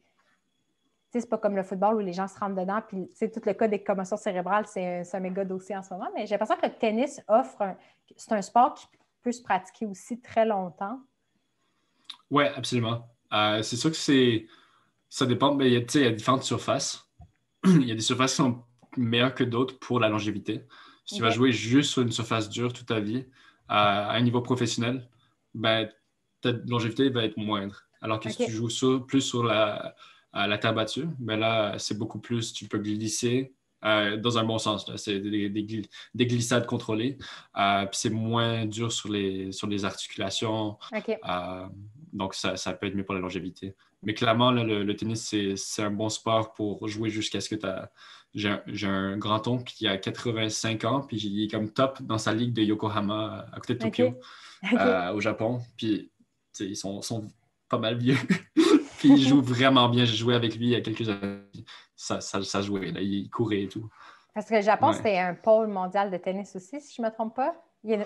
Speaker 1: Tu sais, c'est pas comme le football où les gens se rentrent dedans, puis tout le cas des commotions cérébrales, c'est un méga dossier en ce moment. Mais j'ai l'impression que le tennis c'est un sport qui peut se pratiquer aussi très longtemps.
Speaker 2: Oui, absolument. C'est sûr que ça dépend, mais il y a différentes surfaces. Il y a des surfaces qui sont meilleures que d'autres pour la longévité. Si tu vas jouer juste sur une surface dure toute ta vie, à un niveau professionnel, ben, ta longévité va être moindre. Alors que si tu joues plus sur la terre battue, ben là, c'est beaucoup plus, tu peux glisser dans un bon sens. Là. C'est des glissades contrôlées. Puis c'est moins dur sur les articulations. Donc, ça peut être mieux pour la longévité. Mais clairement, là, le tennis, c'est un bon sport pour jouer jusqu'à ce que tu as... J'ai un grand-oncle qui a 85 ans, puis il est comme top dans sa ligue de Yokohama, à côté de Tokyo, au Japon. Puis, ils sont pas mal vieux. Puis, il joue vraiment bien. J'ai joué avec lui il y a quelques années. Ça jouait, là. Il courait et tout.
Speaker 1: Parce que le Japon, c'était un pôle mondial de tennis aussi, si je ne me trompe pas. Il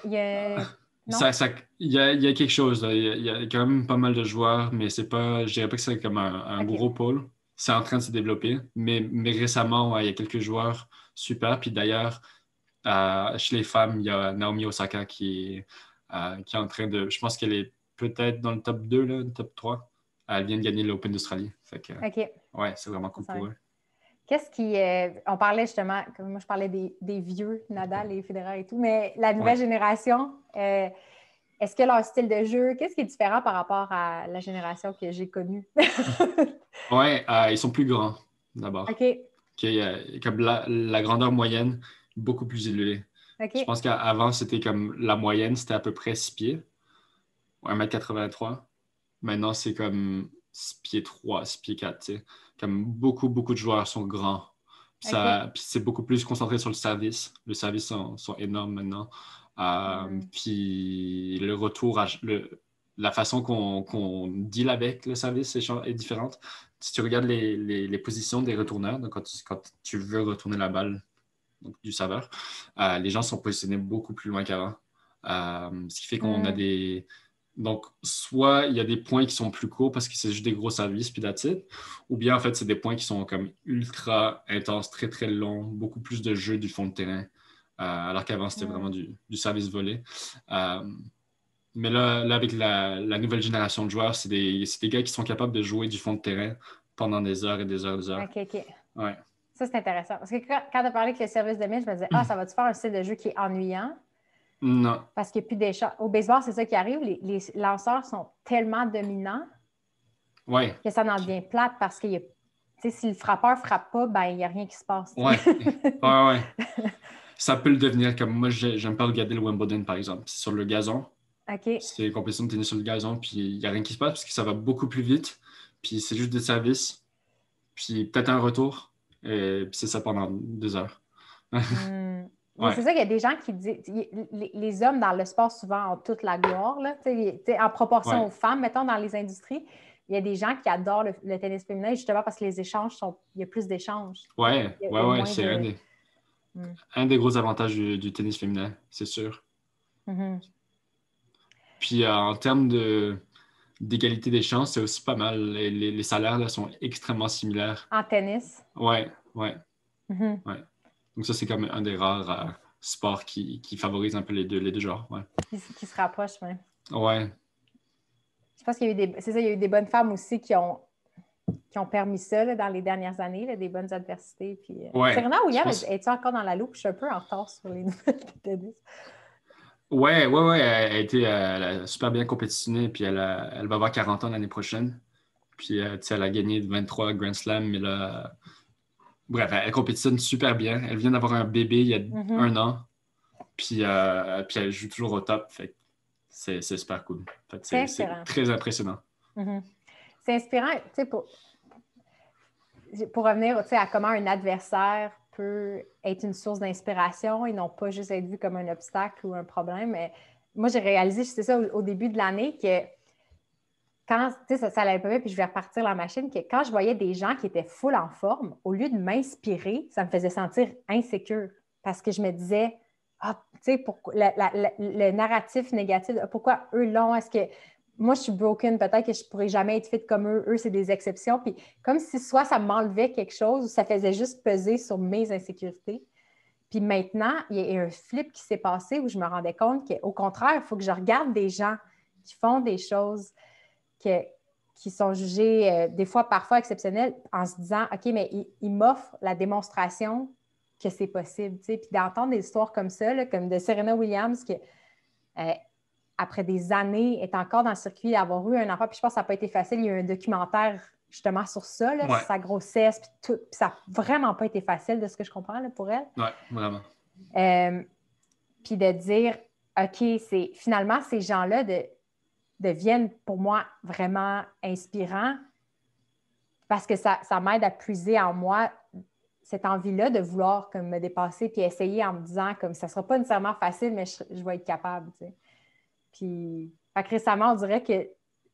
Speaker 1: y
Speaker 2: a quelque chose. Là. Il y a quand même pas mal de joueurs, mais c'est pas, je dirais pas que c'est comme un gros pôle. C'est en train de se développer. Mais récemment, il y a quelques joueurs super. Puis d'ailleurs, chez les femmes, il y a Naomi Osaka qui est en train de... Je pense qu'elle est peut-être dans le top 2, là, le top 3. Elle vient de gagner l'Open d'Australie. Ouais, c'est vraiment cool pour eux.
Speaker 1: Qu'est-ce qui... on parlait justement, comme moi je parlais des vieux, Nadal et Federer et tout, mais la nouvelle génération, est-ce que leur style de jeu, qu'est-ce qui est différent par rapport à la génération que j'ai connue?
Speaker 2: Oui, ils sont plus grands, d'abord. Comme la grandeur moyenne, beaucoup plus élevée. Je pense qu'avant, c'était comme la moyenne, c'était à peu près 6 pieds, 1,83 m. Maintenant, c'est comme 6 pieds 3, 6 pieds 4. T'sais. Comme beaucoup de joueurs sont grands.
Speaker 1: OK.
Speaker 2: Puis c'est beaucoup plus concentré sur le service. Les services sont énormes maintenant. Puis le retour, la façon qu'on deal avec le service est différente. Si tu regardes les positions des retourneurs, donc quand tu veux retourner la balle donc du serveur, les gens sont positionnés beaucoup plus loin qu'avant. Ce qui fait qu'on a des... Donc, soit il y a des points qui sont plus courts parce que c'est juste des gros services, puis that's it. Ou bien, en fait, c'est des points qui sont comme ultra intenses, très, très longs, beaucoup plus de jeux du fond de terrain, alors qu'avant, c'était vraiment du service volé. Mais là avec la nouvelle génération de joueurs, c'est des gars qui sont capables de jouer du fond de terrain pendant des heures et des heures et des heures.
Speaker 1: OK.
Speaker 2: Ouais.
Speaker 1: Ça, c'est intéressant. Parce que quand tu as parlé avec le service de mise, je me disais, ça va-tu faire un style de jeu qui est ennuyant?
Speaker 2: Non.
Speaker 1: Parce qu'il n'y a plus d'échange. Au baseball, c'est ça qui arrive. Les lanceurs sont tellement dominants que ça en devient plate parce que si le frappeur ne frappe pas, ben, il n'y a rien qui se passe.
Speaker 2: Ouais. Ça peut le devenir comme moi, j'aime pas regarder le Wimbledon, par exemple. C'est sur le gazon.
Speaker 1: OK.
Speaker 2: C'est une compétition de tennis sur le gazon, puis il n'y a rien qui se passe parce que ça va beaucoup plus vite. Puis c'est juste des services, puis peut-être un retour. Et puis c'est ça pendant 2 heures.
Speaker 1: Ouais. C'est ça qu'il y a des gens qui disent. Les hommes dans le sport, souvent, ont toute la gloire. Là, en proportion aux femmes, mettons, dans les industries. Il y a des gens qui adorent le tennis féminin justement parce que les échanges il y a plus d'échanges.
Speaker 2: Ouais, c'est un des gros avantages du tennis féminin, c'est sûr. Puis en termes d'égalité des chances, c'est aussi pas mal. Les salaires là, sont extrêmement similaires.
Speaker 1: En tennis?
Speaker 2: Ouais. Donc ça, c'est comme un des rares sports qui favorise un peu les deux genres. Ouais.
Speaker 1: Qui se rapprochent, même.
Speaker 2: Ouais.
Speaker 1: Je pense qu'il y a eu il y a eu des bonnes femmes aussi qui ont permis ça là, dans les dernières années, là, des bonnes adversités. Puis, Serena Williams, es-tu encore dans la loupe? Je suis un peu en retard sur les nouvelles de tennis.
Speaker 2: Ouais. Elle a super bien compétitionné, puis elle va avoir 40 ans l'année prochaine. Puis, elle a gagné 23 Grand Slam, mais là... Bref, elle compétitionne super bien. Elle vient d'avoir un bébé il y a 1 an, puis elle joue toujours au top. Fait c'est super cool. C'est très impressionnant.
Speaker 1: C'est inspirant, tu sais, pour revenir à comment un adversaire peut être une source d'inspiration et non pas juste être vu comme un obstacle ou un problème. Mais moi, j'ai réalisé, c'est ça, au début de l'année, que quand, tu sais, ça allait pas bien, puis je vais repartir la machine, que quand je voyais des gens qui étaient full en forme, au lieu de m'inspirer, ça me faisait sentir insécure parce que je me disais, tu sais, le narratif négatif, pourquoi eux l'ont? Est-ce que moi, je suis broken, peut-être que je ne pourrais jamais être fit comme eux. Eux, c'est des exceptions. Puis comme si soit ça m'enlevait quelque chose ou ça faisait juste peser sur mes insécurités. Puis maintenant, il y a un flip qui s'est passé où je me rendais compte qu'au contraire, il faut que je regarde des gens qui font des choses qui sont jugées des fois, parfois exceptionnelles en se disant, OK, mais ils m'offrent la démonstration que c'est possible. Puis d'entendre des histoires comme ça, là, comme de Serena Williams, qui après des années, est encore dans le circuit d'avoir eu un enfant. Puis je pense que ça n'a pas été facile. Il y a eu un documentaire justement sur ça, là, sur sa grossesse, puis tout. Puis ça n'a vraiment pas été facile de ce que je comprends là, pour elle.
Speaker 2: Oui, vraiment.
Speaker 1: Puis de dire, OK, finalement, ces gens-là deviennent pour moi vraiment inspirants parce que ça m'aide à puiser en moi cette envie-là de vouloir comme, me dépasser puis essayer en me disant comme ça ne sera pas nécessairement facile, mais je vais être capable. Tu sais. Puis récemment, on dirait que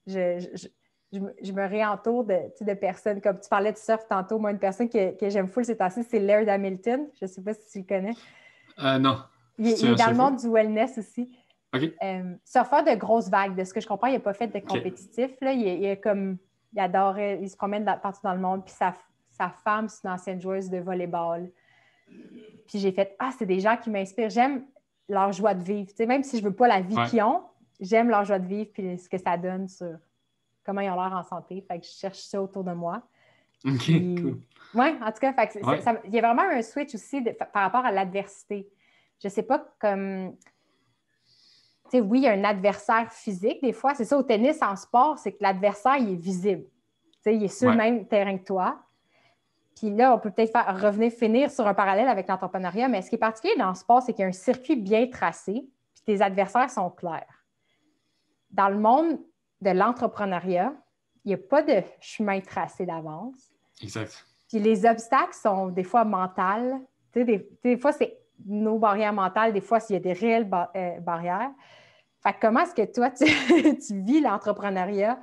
Speaker 1: je me réentoure de personnes. Comme tu parlais de surf tantôt, moi, une personne que j'aime full ces temps-ci, c'est Laird Hamilton. Je ne sais pas si tu le connais.
Speaker 2: Non.
Speaker 1: Il est dans le monde du wellness aussi.
Speaker 2: OK.
Speaker 1: Surfeur de grosses vagues, de ce que je comprends, il n'a pas fait de compétitif. Là. Il adore, il se promène partout dans le monde. Puis sa femme, c'est une ancienne joueuse de volleyball. Puis j'ai fait, c'est des gens qui m'inspirent. J'aime leur joie de vivre. Tu sais, même si je ne veux pas la vie qu'ils ont, j'aime leur joie de vivre puis ce que ça donne sur comment ils ont l'air en santé. Fait que je cherche ça autour de moi.
Speaker 2: OK, cool.
Speaker 1: Oui, en tout cas, il y a vraiment un switch aussi par rapport à l'adversité. Je ne sais pas comme... Tu sais, oui, il y a un adversaire physique des fois. C'est ça, au tennis, en sport, c'est que l'adversaire, il est visible. Tu sais, il est sur le même terrain que toi. Puis là, on peut peut-être finir sur un parallèle avec l'entrepreneuriat, mais ce qui est particulier dans le sport, c'est qu'il y a un circuit bien tracé, puis tes adversaires sont clairs. Dans le monde de l'entrepreneuriat, il n'y a pas de chemin tracé d'avance.
Speaker 2: Exact.
Speaker 1: Puis les obstacles sont des fois mentales. Tu sais, des fois, c'est nos barrières mentales. Des fois, il y a des réelles barrières. Fait que comment est-ce que toi, tu vis l'entrepreneuriat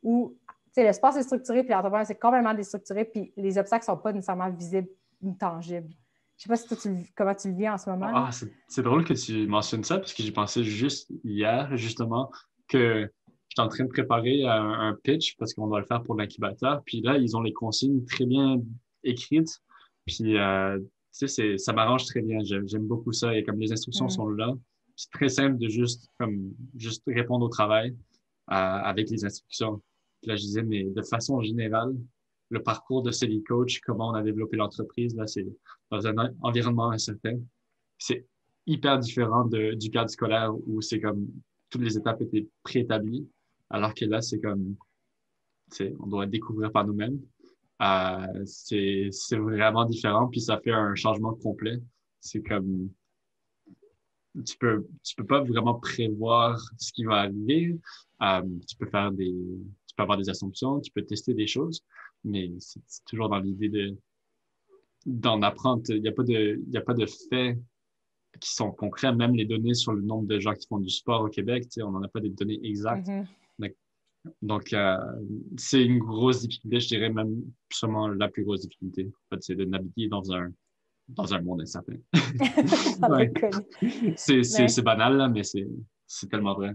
Speaker 1: où le sport, c'est structuré, puis l'entrepreneuriat, c'est complètement déstructuré, puis les obstacles ne sont pas nécessairement visibles ou tangibles. Je ne sais pas si toi, comment tu le vis en ce moment.
Speaker 2: Ah, c'est drôle que tu mentionnes ça, parce que j'ai pensé juste hier, justement, que j'étais en train de préparer un pitch, parce qu'on doit le faire pour l'incubateur. Puis là, ils ont les consignes très bien écrites. Puis, tu sais, ça m'arrange très bien. J'aime beaucoup ça. Et comme les instructions sont là, c'est très simple de juste répondre au travail avec les instructions. Puis là, je disais, mais de façon générale, le parcours de Celly Coach, comment on a développé l'entreprise, là, c'est dans un environnement incertain. C'est hyper différent du cadre scolaire où c'est comme toutes les étapes étaient préétablies, alors que là, c'est comme, on doit découvrir par nous-mêmes. C'est vraiment différent, puis ça fait un changement complet. C'est comme, tu peux pas vraiment prévoir ce qui va arriver. Tu peux avoir des assumptions, tu peux tester des choses, mais c'est toujours dans l'idée d'en apprendre. Il y a pas de faits qui sont concrets, même les données sur le nombre de gens qui font du sport au Québec, on n'en a pas des données exactes. Donc, c'est une grosse difficulté, je dirais même sûrement la plus grosse difficulté. En fait, c'est de naviguer dans un monde incertain. Ouais. C'est banal, là, mais c'est tellement vrai.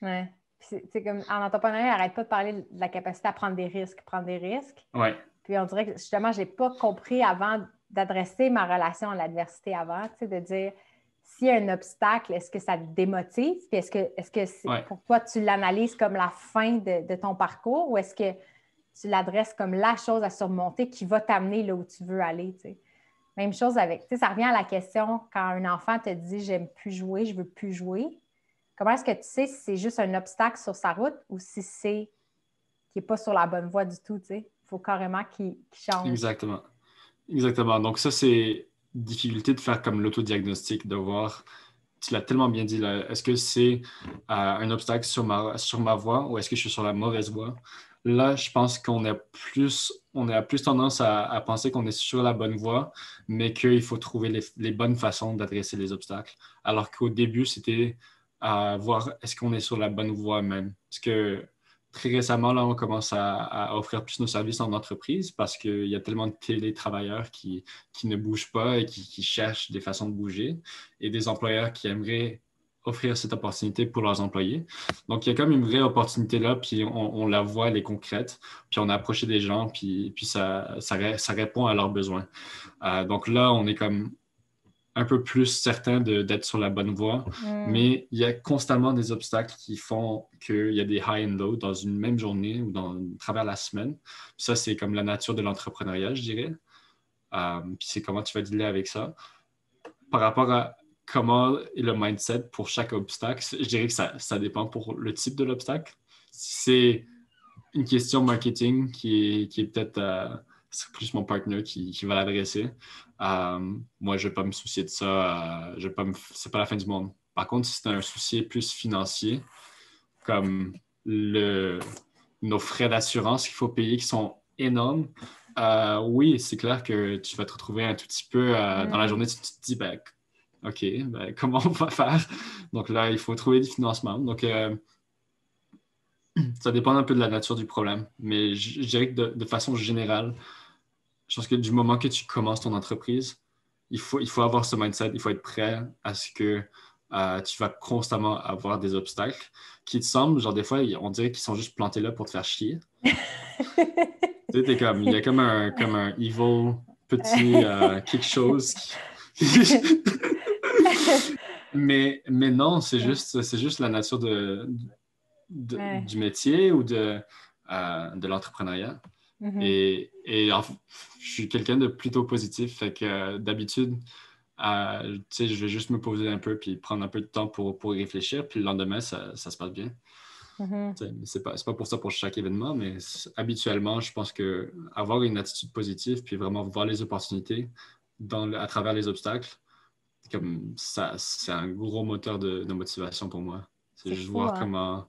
Speaker 1: Ouais. C'est comme en entrepreneuriat, n'arrête pas de parler de la capacité à prendre des risques.
Speaker 2: Ouais.
Speaker 1: Puis on dirait que justement, je n'ai pas compris avant d'adresser ma relation à l'adversité avant, de dire s'il y a un obstacle, est-ce que ça te démotive? Puis est-ce que pour toi, tu l'analyses comme la fin de ton parcours ou est-ce que tu l'adresses comme la chose à surmonter qui va t'amener là où tu veux aller? T'sais? Même chose avec, ça revient à la question quand un enfant te dit j'aime plus jouer, je veux plus jouer. Comment est-ce que tu sais si c'est juste un obstacle sur sa route ou si c'est qu'il n'est pas sur la bonne voie du tout? Il faut carrément qu'il change.
Speaker 2: Exactement. Exactement. Donc, ça, c'est difficulté de faire comme l'autodiagnostic, de voir, tu l'as tellement bien dit, là, est-ce que c'est un obstacle sur ma voie ou est-ce que je suis sur la mauvaise voie? Là, je pense qu'on a plus tendance à penser qu'on est sur la bonne voie, mais qu'il faut trouver les bonnes façons d'adresser les obstacles. Alors qu'au début, c'était voir est-ce qu'on est sur la bonne voie même. Parce que très récemment, là, on commence à offrir plus nos services en entreprise parce qu'il y a tellement de télétravailleurs qui ne bougent pas et qui cherchent des façons de bouger et des employeurs qui aimeraient offrir cette opportunité pour leurs employés. Donc, il y a comme une vraie opportunité là, puis on la voit, elle est concrète, puis on a approché des gens, puis ça répond à leurs besoins. Donc là, on est comme un peu plus certain d'être sur la bonne voie, mais il y a constamment des obstacles qui font qu'il y a des high and low dans une même journée ou à travers la semaine. Puis ça, c'est comme la nature de l'entrepreneuriat, je dirais. Puis c'est comment tu vas dealer avec ça. Par rapport à comment est le mindset pour chaque obstacle, je dirais que ça dépend pour le type de l'obstacle. Si c'est une question marketing qui est peut-être c'est plus mon partenaire qui va l'adresser. Moi, je ne vais pas me soucier de ça. C'est pas la fin du monde. Par contre, si c'est un souci plus financier, comme nos frais d'assurance qu'il faut payer qui sont énormes, oui, c'est clair que tu vas te retrouver un tout petit peu dans la journée, tu te dis, ben, OK, ben, comment on va faire? Donc là, il faut trouver du financement. Donc, ça dépend un peu de la nature du problème. Mais je dirais que de façon générale, je pense que du moment que tu commences ton entreprise, il faut avoir ce mindset, il faut être prêt à ce que tu vas constamment avoir des obstacles qui te semblent, genre des fois, on dirait qu'ils sont juste plantés là pour te faire chier. Tu sais, il y a comme un evil petit quelque chose. Mais non, c'est juste la nature du métier ou de l'entrepreneuriat. Et je suis quelqu'un de plutôt positif, fait que d'habitude, tu sais, je vais juste me poser un peu puis prendre un peu de temps pour réfléchir, puis le lendemain, ça se passe bien. C'est pas pour ça pour chaque événement, mais habituellement, je pense que avoir une attitude positive puis vraiment voir les opportunités à travers les obstacles, comme ça, c'est un gros moteur de motivation pour moi. C'est juste
Speaker 1: fou,
Speaker 2: voir
Speaker 1: hein?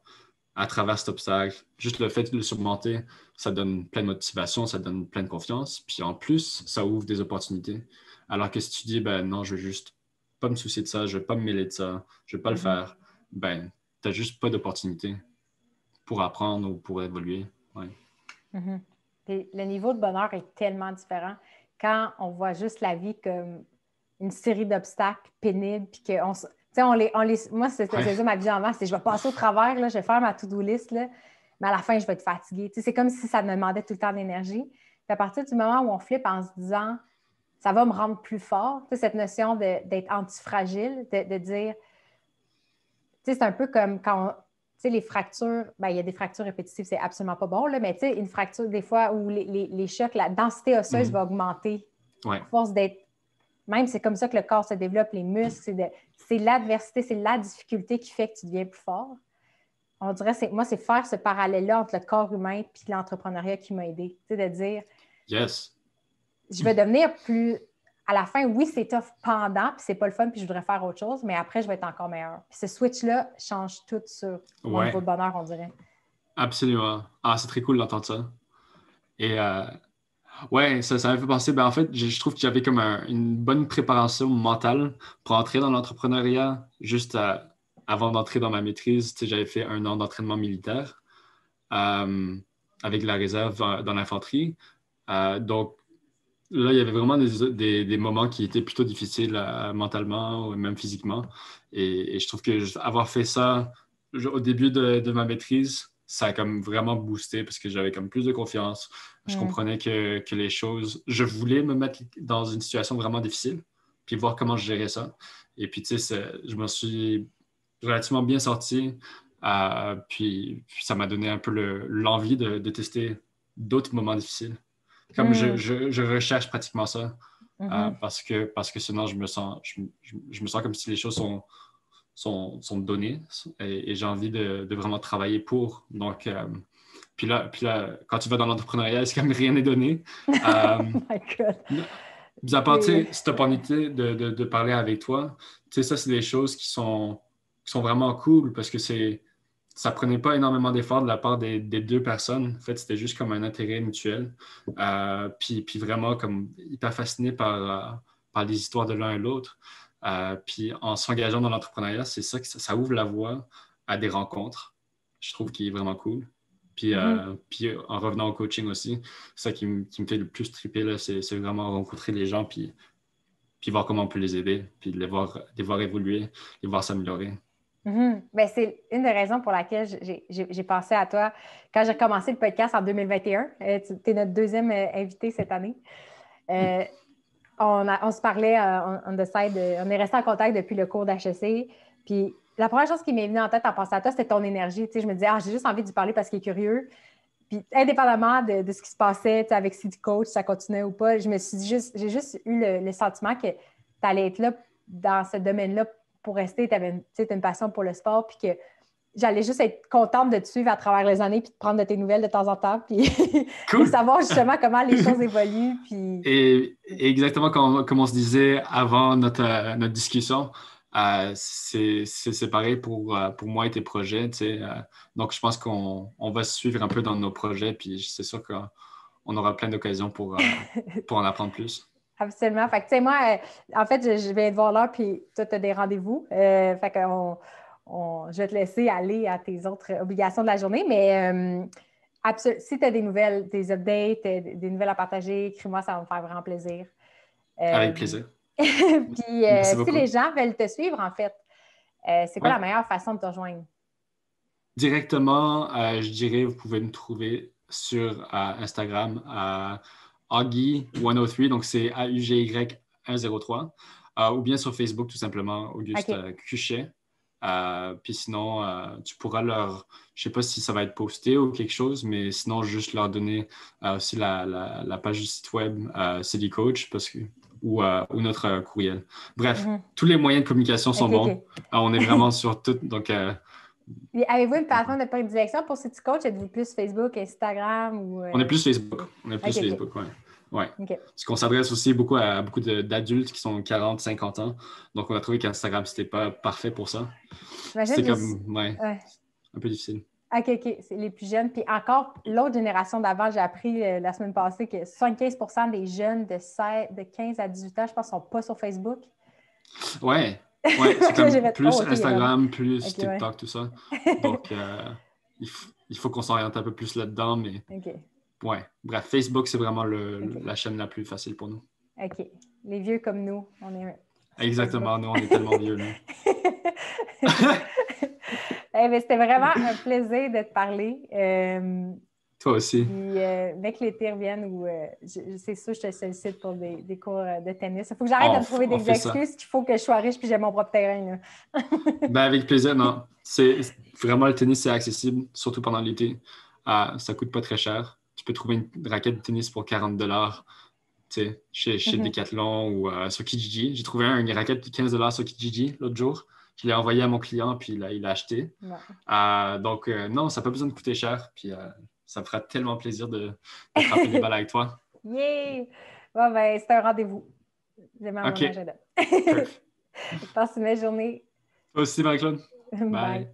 Speaker 2: à travers cet obstacle. Juste le fait de le surmonter, ça donne plein de motivation, ça donne plein de confiance. Puis en plus, ça ouvre des opportunités. Alors que si tu dis, ben non, je veux juste pas me soucier de ça, je veux pas me mêler de ça, je veux pas le faire, ben, t'as juste pas d'opportunité pour apprendre ou pour évoluer. Ouais.
Speaker 1: Puis le niveau de bonheur est tellement différent quand on voit juste la vie comme une série d'obstacles pénibles, puis qu'on tu sais, moi, c'est ça ma vision avant, c'est je vais passer au travers, là, je vais faire ma to-do list, là, mais à la fin, je vais être fatiguée. Tu sais, c'est comme si ça me demandait tout le temps d'énergie. Puis à partir du moment où on flippe en se disant ça va me rendre plus fort, tu sais, cette notion d'être antifragile, de dire, tu sais, c'est un peu comme quand tu sais, les fractures, ben, il y a des fractures répétitives, c'est absolument pas bon, là, mais tu sais, une fracture, des fois, où les chocs, la densité osseuse va augmenter à force d'être. Même, c'est comme ça que le corps se développe, les muscles, c'est l'adversité, c'est la difficulté qui fait que tu deviens plus fort. On dirait, moi, c'est faire ce parallèle-là entre le corps humain et l'entrepreneuriat qui m'a aidé. Tu sais, de dire, je vais devenir plus. À la fin, oui, c'est tough pendant, puis c'est pas le fun, puis je voudrais faire autre chose, mais après, je vais être encore meilleur. Puis ce switch-là change tout sur mon niveau de bonheur, on dirait.
Speaker 2: Absolument. Ah, c'est très cool d'entendre ça. Et ouais, ça m'a fait penser, ben en fait, je trouve que j'avais comme une bonne préparation mentale pour entrer dans l'entrepreneuriat. Juste avant d'entrer dans ma maîtrise, tu sais, j'avais fait 1 an d'entraînement militaire avec la réserve dans l'infanterie. Donc, là, il y avait vraiment des moments qui étaient plutôt difficiles mentalement ou même physiquement. Et je trouve que avoir fait ça au début de ma maîtrise, ça a comme vraiment boosté parce que j'avais comme plus de confiance. Je comprenais que les choses... Je voulais me mettre dans une situation vraiment difficile puis voir comment je gérais ça. Et puis, tu sais, je me suis relativement bien sorti. Puis ça m'a donné un peu l'envie de tester d'autres moments difficiles. Comme je recherche pratiquement ça parce que sinon je me sens comme si les choses sont données et j'ai envie de vraiment travailler pour. Donc, puis là, quand tu vas dans l'entrepreneuriat, c'est comme rien n'est donné.
Speaker 1: Oh my God.
Speaker 2: Mis à part cette opportunité de parler avec toi, tu sais, ça, c'est des choses qui sont vraiment cool parce que ça prenait pas énormément d'efforts de la part des 2 personnes. En fait, c'était juste comme un intérêt mutuel. Puis vraiment comme hyper fasciné par les histoires de l'un et l'autre. Puis en s'engageant dans l'entrepreneuriat, c'est ça que ça ouvre la voie à des rencontres. Je trouve qu'il est vraiment cool. Puis en revenant au coaching aussi, ça qui me fait le plus triper, là, c'est vraiment rencontrer les gens puis voir comment on peut les aider, puis les voir évoluer, les voir s'améliorer.
Speaker 1: Ben, c'est une des raisons pour laquelle j'ai pensé à toi quand j'ai commencé le podcast en 2021. Tu es notre deuxième invité cette année. On se parlait on est resté en contact depuis le cours d'HEC. Puis la première chose qui m'est venue en tête en pensant à toi, c'était ton énergie. Tu sais, je me disais, j'ai juste envie de lui parler parce qu'il est curieux. Puis indépendamment de ce qui se passait avec CD Coach, ça continuait ou pas, j'ai juste eu le sentiment que tu allais être là dans ce domaine-là pour rester. Tu avais une passion pour le sport, puis que j'allais juste être contente de te suivre à travers les années, puis de prendre de tes nouvelles de temps en temps, puis
Speaker 2: cool.
Speaker 1: de savoir justement comment les choses évoluent. Puis...
Speaker 2: Et exactement comme on se disait avant notre discussion, c'est pareil pour moi et tes projets. Tu sais, donc, je pense qu'on va se suivre un peu dans nos projets, puis c'est sûr qu'on aura plein d'occasions pour en apprendre plus.
Speaker 1: Absolument. Fait que, tu sais, moi, en fait, je viens de voir l'heure, puis toi, tu as des rendez-vous. Fait que je vais te laisser aller à tes autres obligations de la journée, mais si tu as des nouvelles, des updates, des nouvelles à partager, écris-moi, ça va me faire vraiment plaisir.
Speaker 2: Avec plaisir.
Speaker 1: Puis, si les gens veulent te suivre, en fait, c'est quoi la meilleure façon de te rejoindre?
Speaker 2: Directement, je dirais, vous pouvez me trouver sur Instagram à Augie103, donc c'est AUGY103, ou bien sur Facebook, tout simplement, Auguste Cuchet. Puis sinon, tu pourras je ne sais pas si ça va être posté ou quelque chose, mais sinon, juste leur donner aussi la page du site web CD Coach ou notre courriel. Bref, tous les moyens de communication sont bons. On est vraiment sur tout, donc...
Speaker 1: Avez-vous une plateforme de prédilection pour City Coach? Êtes-vous plus Facebook, Instagram?
Speaker 2: On est plus Facebook. Facebook, oui. Ouais. Parce qu'on s'adresse aussi à beaucoup d'adultes qui sont 40, 50 ans. Donc, on a trouvé qu'Instagram, c'était pas parfait pour ça. C'était un peu difficile.
Speaker 1: OK. C'est les plus jeunes. Puis encore, l'autre génération d'avant, j'ai appris la semaine passée que 75% des jeunes de 15 à 18 ans, je pense, ne sont pas sur Facebook.
Speaker 2: Ouais, c'est
Speaker 1: Là, j'ai
Speaker 2: comme
Speaker 1: fait,
Speaker 2: plus
Speaker 1: OK,
Speaker 2: Instagram, plus
Speaker 1: OK, ouais.
Speaker 2: TikTok, tout ça. Donc, il faut qu'on s'oriente un peu plus là-dedans, mais
Speaker 1: OK.
Speaker 2: ouais. Bref, Facebook, c'est vraiment
Speaker 1: OK.
Speaker 2: la chaîne la plus facile pour nous.
Speaker 1: OK. Les vieux comme nous, on est sur Facebook.
Speaker 2: Exactement, nous, on est tellement vieux, là.
Speaker 1: C'était vraiment un plaisir de te parler.
Speaker 2: Toi aussi.
Speaker 1: Puis, dès que l'été revienne, c'est sûr, je te sollicite pour des cours de tennis. Il faut que j'arrête de me trouver
Speaker 2: On
Speaker 1: des
Speaker 2: fait ça.
Speaker 1: excuses qu'il faut que je sois riche puis j'ai mon propre terrain. Là.
Speaker 2: Ben, avec plaisir, non. C'est vraiment le tennis, c'est accessible, surtout pendant l'été. Ça coûte pas très cher. Tu peux trouver une raquette de tennis pour 40 chez Decathlon ou sur Kijiji. J'ai trouvé une raquette de 15 sur Kijiji l'autre jour. Je l'ai envoyé à mon client, puis il l'a acheté.
Speaker 1: Ouais.
Speaker 2: Donc, non, ça n'a pas besoin de coûter cher. Puis ça me fera tellement plaisir de frapper des balles avec toi.
Speaker 1: Yeah! Bon, ben, c'est un rendez-vous. J'ai mis à mon
Speaker 2: OK.
Speaker 1: agenda.
Speaker 2: Perf.
Speaker 1: Passe une belle journée.
Speaker 2: Toi aussi, Marie-Claude.
Speaker 1: Bye.
Speaker 2: Bye.